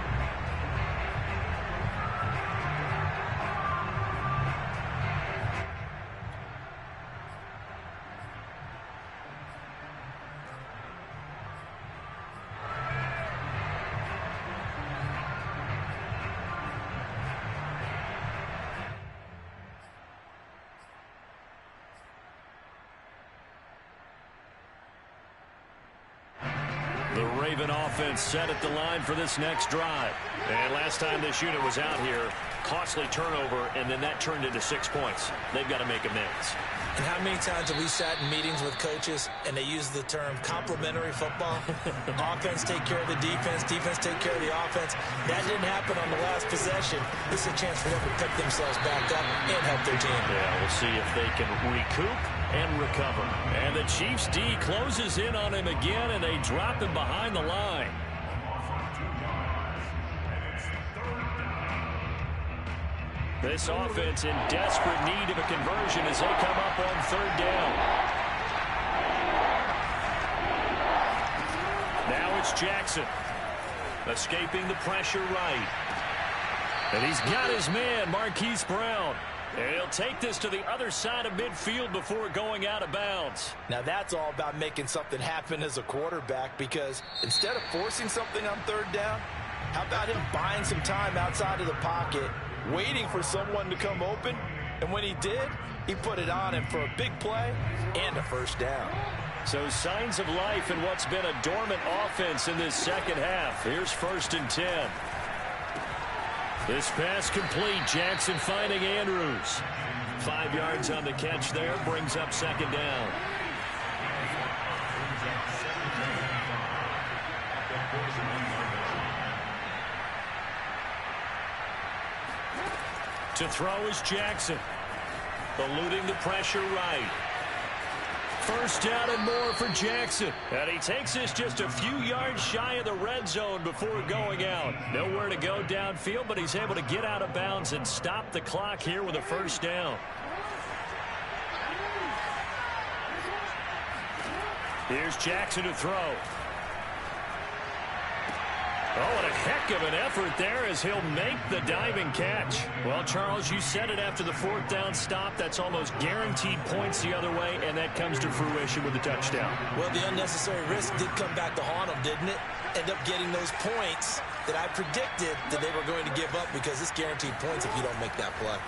The Raven offense set at the line for this next drive. And last time this unit was out here, costly turnover, and then that turned into 6 points. They've got to make amends. And how many times have we sat in meetings with coaches and they use the term complementary football? Offense take care of the defense, defense take care of the offense. That didn't happen on the last possession. This is a chance for them to pick themselves back up and help their team. Yeah, we'll see if they can recoup and recover. And the Chiefs D closes in on him again, and they drop him behind the line. This offense in desperate need of a conversion as they come up on 3rd down. Now it's Jackson. Escaping the pressure right. And he's got his man, Marquise Brown. And he'll take this to the other side of midfield before going out of bounds. Now that's all about making something happen as a quarterback, because instead of forcing something on 3rd down, how about him buying some time outside of the pocket, waiting for someone to come open, and when he did, he put it on him for a big play and a 1st down. So signs of life in what's been a dormant offense in this second half. Here's 1st and 10. This pass complete. Jackson finding Andrews. 5 yards on the catch there. Brings up 2nd down. To throw is Jackson. Eluding the pressure right. First down and more for Jackson. And he takes this just a few yards shy of the red zone before going out. Nowhere to go downfield, but he's able to get out of bounds and stop the clock here with a first down. Here's Jackson to throw. Oh, and a heck of an effort there as he'll make the diving catch. Well, Charles, you said it after the fourth down stop. That's almost guaranteed points the other way, and that comes to fruition with a touchdown. Well, the unnecessary risk did come back to haunt him, didn't it? End up getting those points that I predicted that they were going to give up because it's guaranteed points if you don't make that play.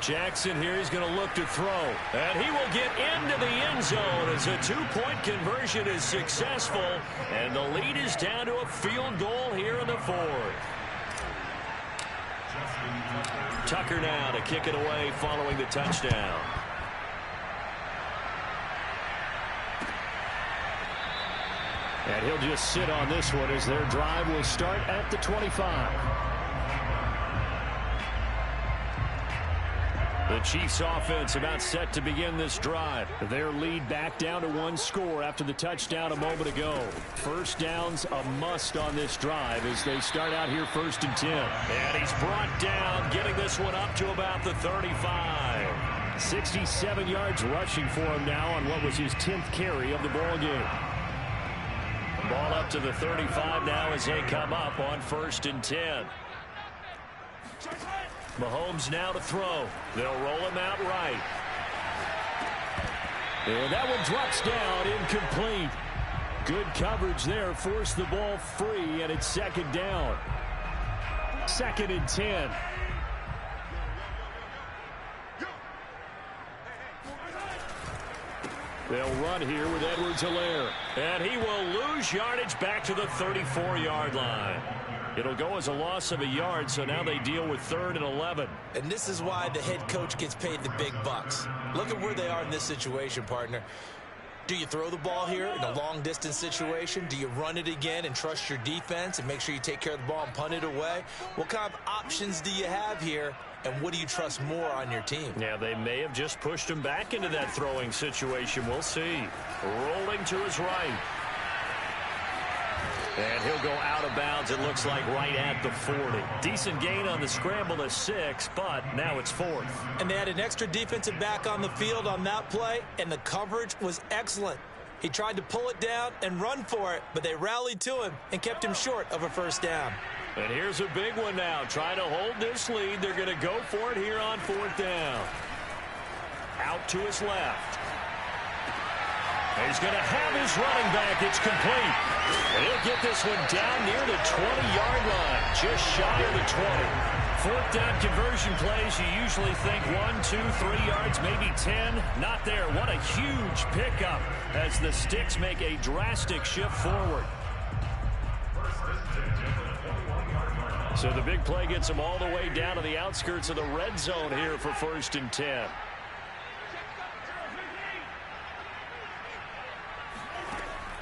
Jackson here is going to look to throw, and he will get into the end zone as a two-point conversion is successful, and the lead is down to a field goal here in the fourth. Tucker now to kick it away following the touchdown. And he'll just sit on this one as their drive will start at the 25. The Chiefs offense about set to begin this drive. Their lead back down to one score after the touchdown a moment ago. First down's a must on this drive as they start out here 1st and 10. And he's brought down, getting this one up to about the 35. 67 yards rushing for him now on what was his 10th carry of the ball game. Ball up to the 35 now as they come up on 1st and 10. Mahomes now to throw. They'll roll him out right. And that one drops down, incomplete. Good coverage there, forced the ball free, and it's 2nd down. 2nd and 10. They'll run here with Edwards-Helaire. And he will lose yardage back to the 34-yard line. It'll go as a loss of a yard, so now they deal with 3rd and 11. And this is why the head coach gets paid the big bucks. Look at where they are in this situation, partner. Do you throw the ball here in a long-distance situation? Do you run it again and trust your defense and make sure you take care of the ball and punt it away? What kind of options do you have here, and what do you trust more on your team? Yeah, they may have just pushed him back into that throwing situation. We'll see. Rolling to his right. And he'll go out of bounds, it looks like, right at the 40. Decent gain on the scramble to 6, but now it's 4th. And they had an extra defensive back on the field on that play, and the coverage was excellent. He tried to pull it down and run for it, but they rallied to him and kept him short of a first down. And here's a big one now. Trying to hold this lead. They're going to go for it here on 4th down. Out to his left. He's going to have his running back. It's complete. And he'll get this one down near the 20-yard line, just shy of the 20. 4th down conversion plays, you usually think 1, 2, 3 yards, maybe 10. Not there. What a huge pickup as the Sticks make a drastic shift forward. So the big play gets them all the way down to the outskirts of the red zone here for 1st and 10.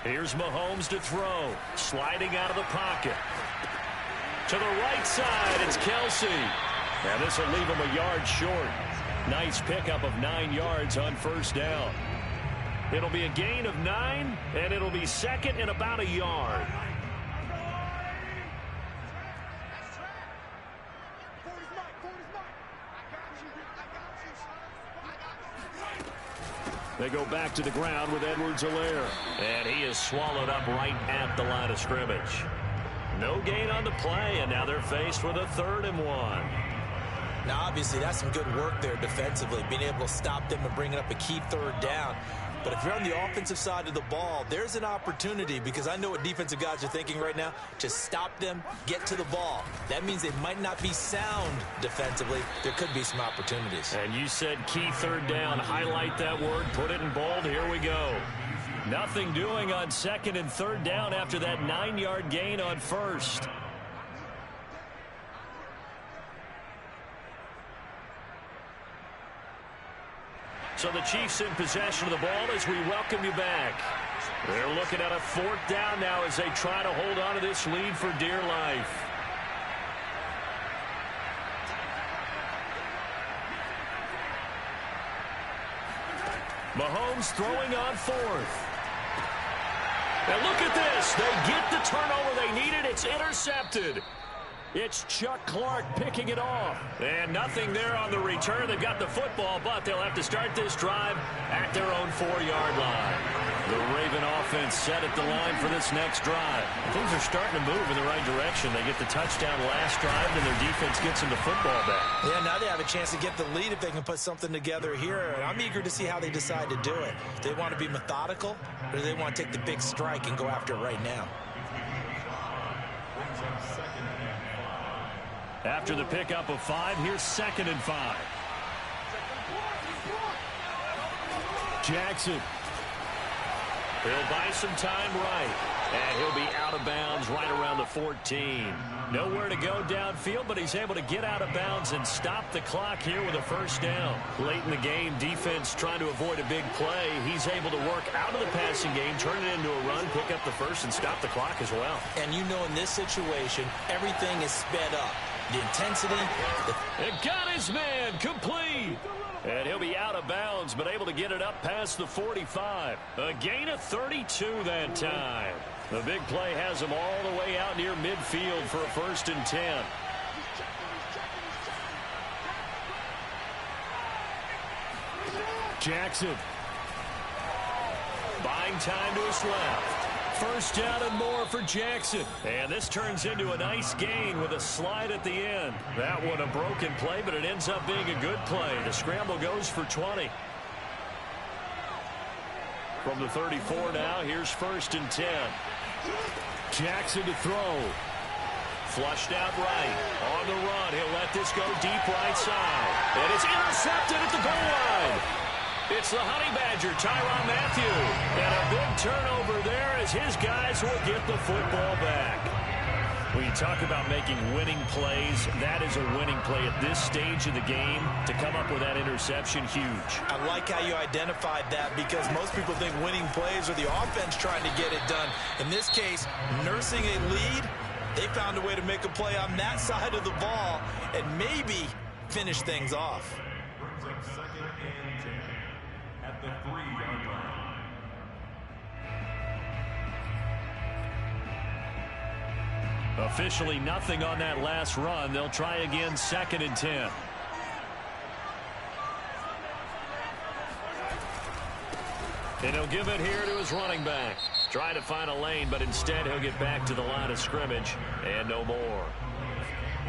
Here's Mahomes to throw. Sliding out of the pocket. To the right side, it's Kelsey. Now this will leave him a yard short. Nice pickup of 9 yards on 1st down. It'll be a gain of 9, and it'll be 2nd and about a yard. They go back to the ground with Edwards-Helaire. And he is swallowed up right at the line of scrimmage. No gain on the play, and now they're faced with a 3rd and 1. Now, obviously, that's some good work there defensively, being able to stop them and bringing up a key 3rd down. But if you're on the offensive side of the ball, there's an opportunity, because I know what defensive guys are thinking right now. Just stop them, get to the ball. That means they might not be sound defensively. There could be some opportunities. And you said key 3rd down. Highlight that word. Put it in bold. Here we go. Nothing doing on 2nd and 3rd down after that 9-yard gain on 1st. So the Chiefs in possession of the ball as we welcome you back. They're looking at a 4th down now as they try to hold on to this lead for dear life. Mahomes throwing on fourth. And look at this. They get the turnover they needed. It's intercepted. It's Chuck Clark picking it off. And nothing there on the return. They've got the football, but they'll have to start this drive at their own 4-yard line. The Raven offense set at the line for this next drive. Things are starting to move in the right direction. They get the touchdown last drive, and their defense gets them the football back. Yeah, now they have a chance to get the lead if they can put something together here. And I'm eager to see how they decide to do it. Do they want to be methodical, or do they want to take the big strike and go after it right now? After the pickup of 5, here's 2nd and 5. Jackson. He'll buy some time right. And he'll be out of bounds right around the 14. Nowhere to go downfield, but he's able to get out of bounds and stop the clock here with a first down. Late in the game, defense trying to avoid a big play. He's able to work out of the passing game, turn it into a run, pick up the first, and stop the clock as well. And you know in this situation, everything is sped up. The intensity. It got his man complete. And he'll be out of bounds, but able to get it up past the 45. A gain of 32 that time. The big play has him all the way out near midfield for a 1st and 10. Jackson. Buying time to his left. First down and more for Jackson. And this turns into a nice gain with a slide at the end. That one a broken play, but it ends up being a good play. The scramble goes for 20. From the 34 now, here's 1st and 10. Jackson to throw. Flushed out right. On the run, he'll let this go deep right side. And it's intercepted at the goal line. It's the Honey Badger, Tyrann Mathieu. And a big turnover there as his guys will get the football back. When you talk about making winning plays, that is a winning play at this stage of the game. To come up with that interception, huge. I like how you identified that because most people think winning plays are the offense trying to get it done. In this case, nursing a lead, they found a way to make a play on that side of the ball and maybe finish things off. At the 3-yard line. Officially nothing on that last run. They'll try again, 2nd and 10. And he'll give it here to his running back. Try to find a lane, but instead he'll get back to the line of scrimmage and no more.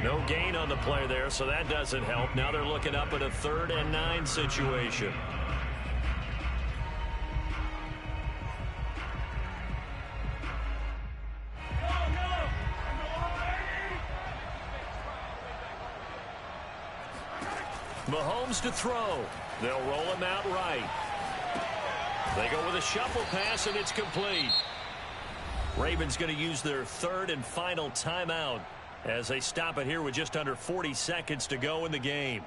No gain on the play there, so that doesn't help. Now they're looking up at a 3rd and 9 situation. Mahomes to throw. They'll roll him out right. They go with a shuffle pass, and it's complete. Ravens going to use their 3rd and final timeout as they stop it here with just under 40 seconds to go in the game.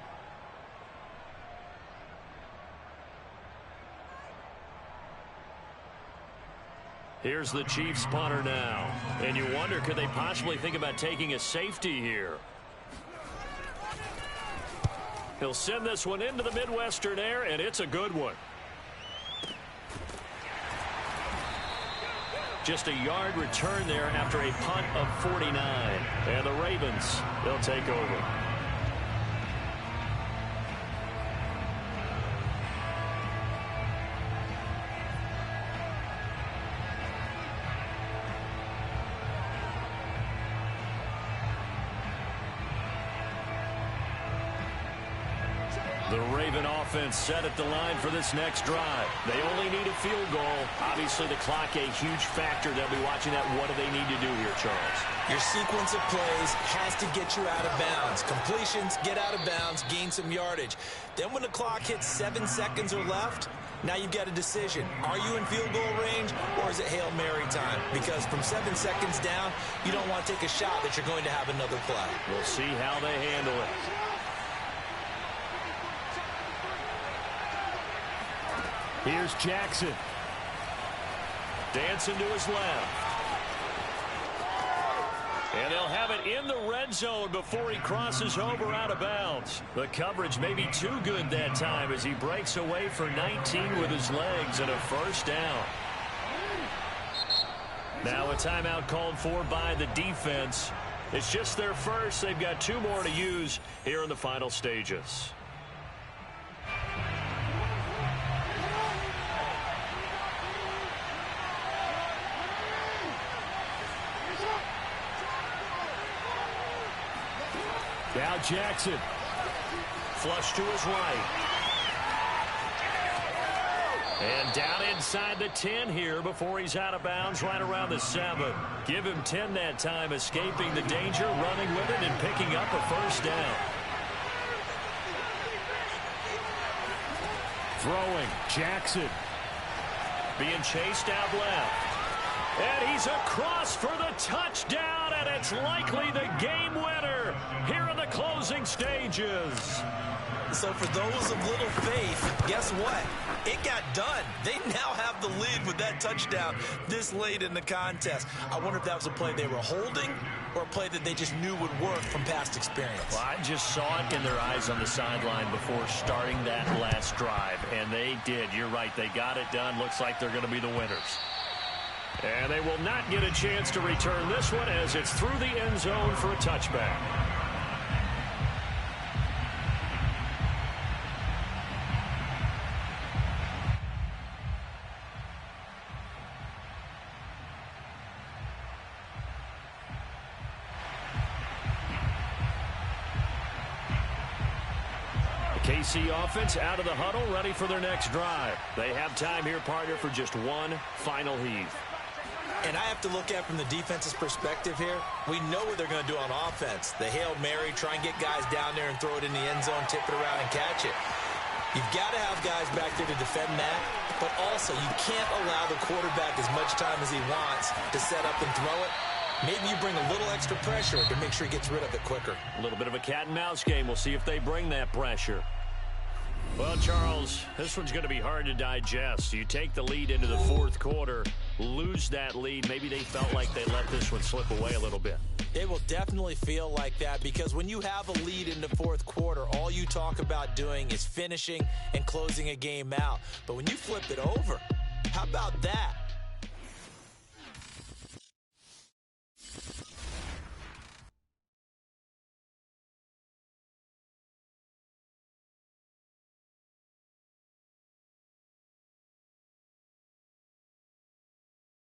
Here's the Chiefs punter now. And you wonder, could they possibly think about taking a safety here? He'll send this one into the Midwestern air, and it's a good one. Just a yard return there after a punt of 49. And the Ravens, they'll take over. The Raven offense set at the line for this next drive. They only need a field goal. Obviously, the clock a huge factor. They'll be watching that. What do they need to do here, Charles? Your sequence of plays has to get you out of bounds. Completions, get out of bounds, gain some yardage. Then when the clock hits 7 seconds or left, now you've got a decision. Are you in field goal range, or is it Hail Mary time? Because from 7 seconds down, you don't want to take a shot that you're going to have another play. We'll see how they handle it. Here's Jackson. Dancing to his left. And they'll have it in the red zone before he crosses over out of bounds. The coverage may be too good that time as he breaks away for 19 with his legs and a first down. Now a timeout called for by the defense. It's just their first. They've got 2 more to use here in the final stages. Now Jackson. Flush to his right. And down inside the 10 here before he's out of bounds right around the 7. Give him 10 that time, escaping the danger, running with it, and picking up a first down. Throwing. Jackson. Being chased out left. And he's across for the touchdown, and it's likely the game winner here in the closing stages. So for those of little faith, guess what? It got done. They now have the lead with that touchdown this late in the contest. I wonder if that was a play they were holding or a play that they just knew would work from past experience. Well, I just saw it in their eyes on the sideline before starting that last drive, and they did. You're right. They got it done. Looks like they're going to be the winners. And they will not get a chance to return this one as it's through the end zone for a touchback. KC offense out of the huddle, ready for their next drive. They have time here, partner, for just one final heave. And I have to look at from the defense's perspective here. We know what they're going to do on offense. The Hail Mary, try and get guys down there and throw it in the end zone, tip it around and catch it. You've got to have guys back there to defend that, but also you can't allow the quarterback as much time as he wants to set up and throw it. Maybe you bring a little extra pressure to make sure he gets rid of it quicker. A little bit of a cat and mouse game. We'll see if they bring that pressure. Well, Charles, this one's going to be hard to digest. You take the lead into the fourth quarter, lose that lead. Maybe they felt like they let this one slip away a little bit. They will definitely feel like that because when you have a lead in the fourth quarter, all you talk about doing is finishing and closing a game out. But when you flip it over, how about that?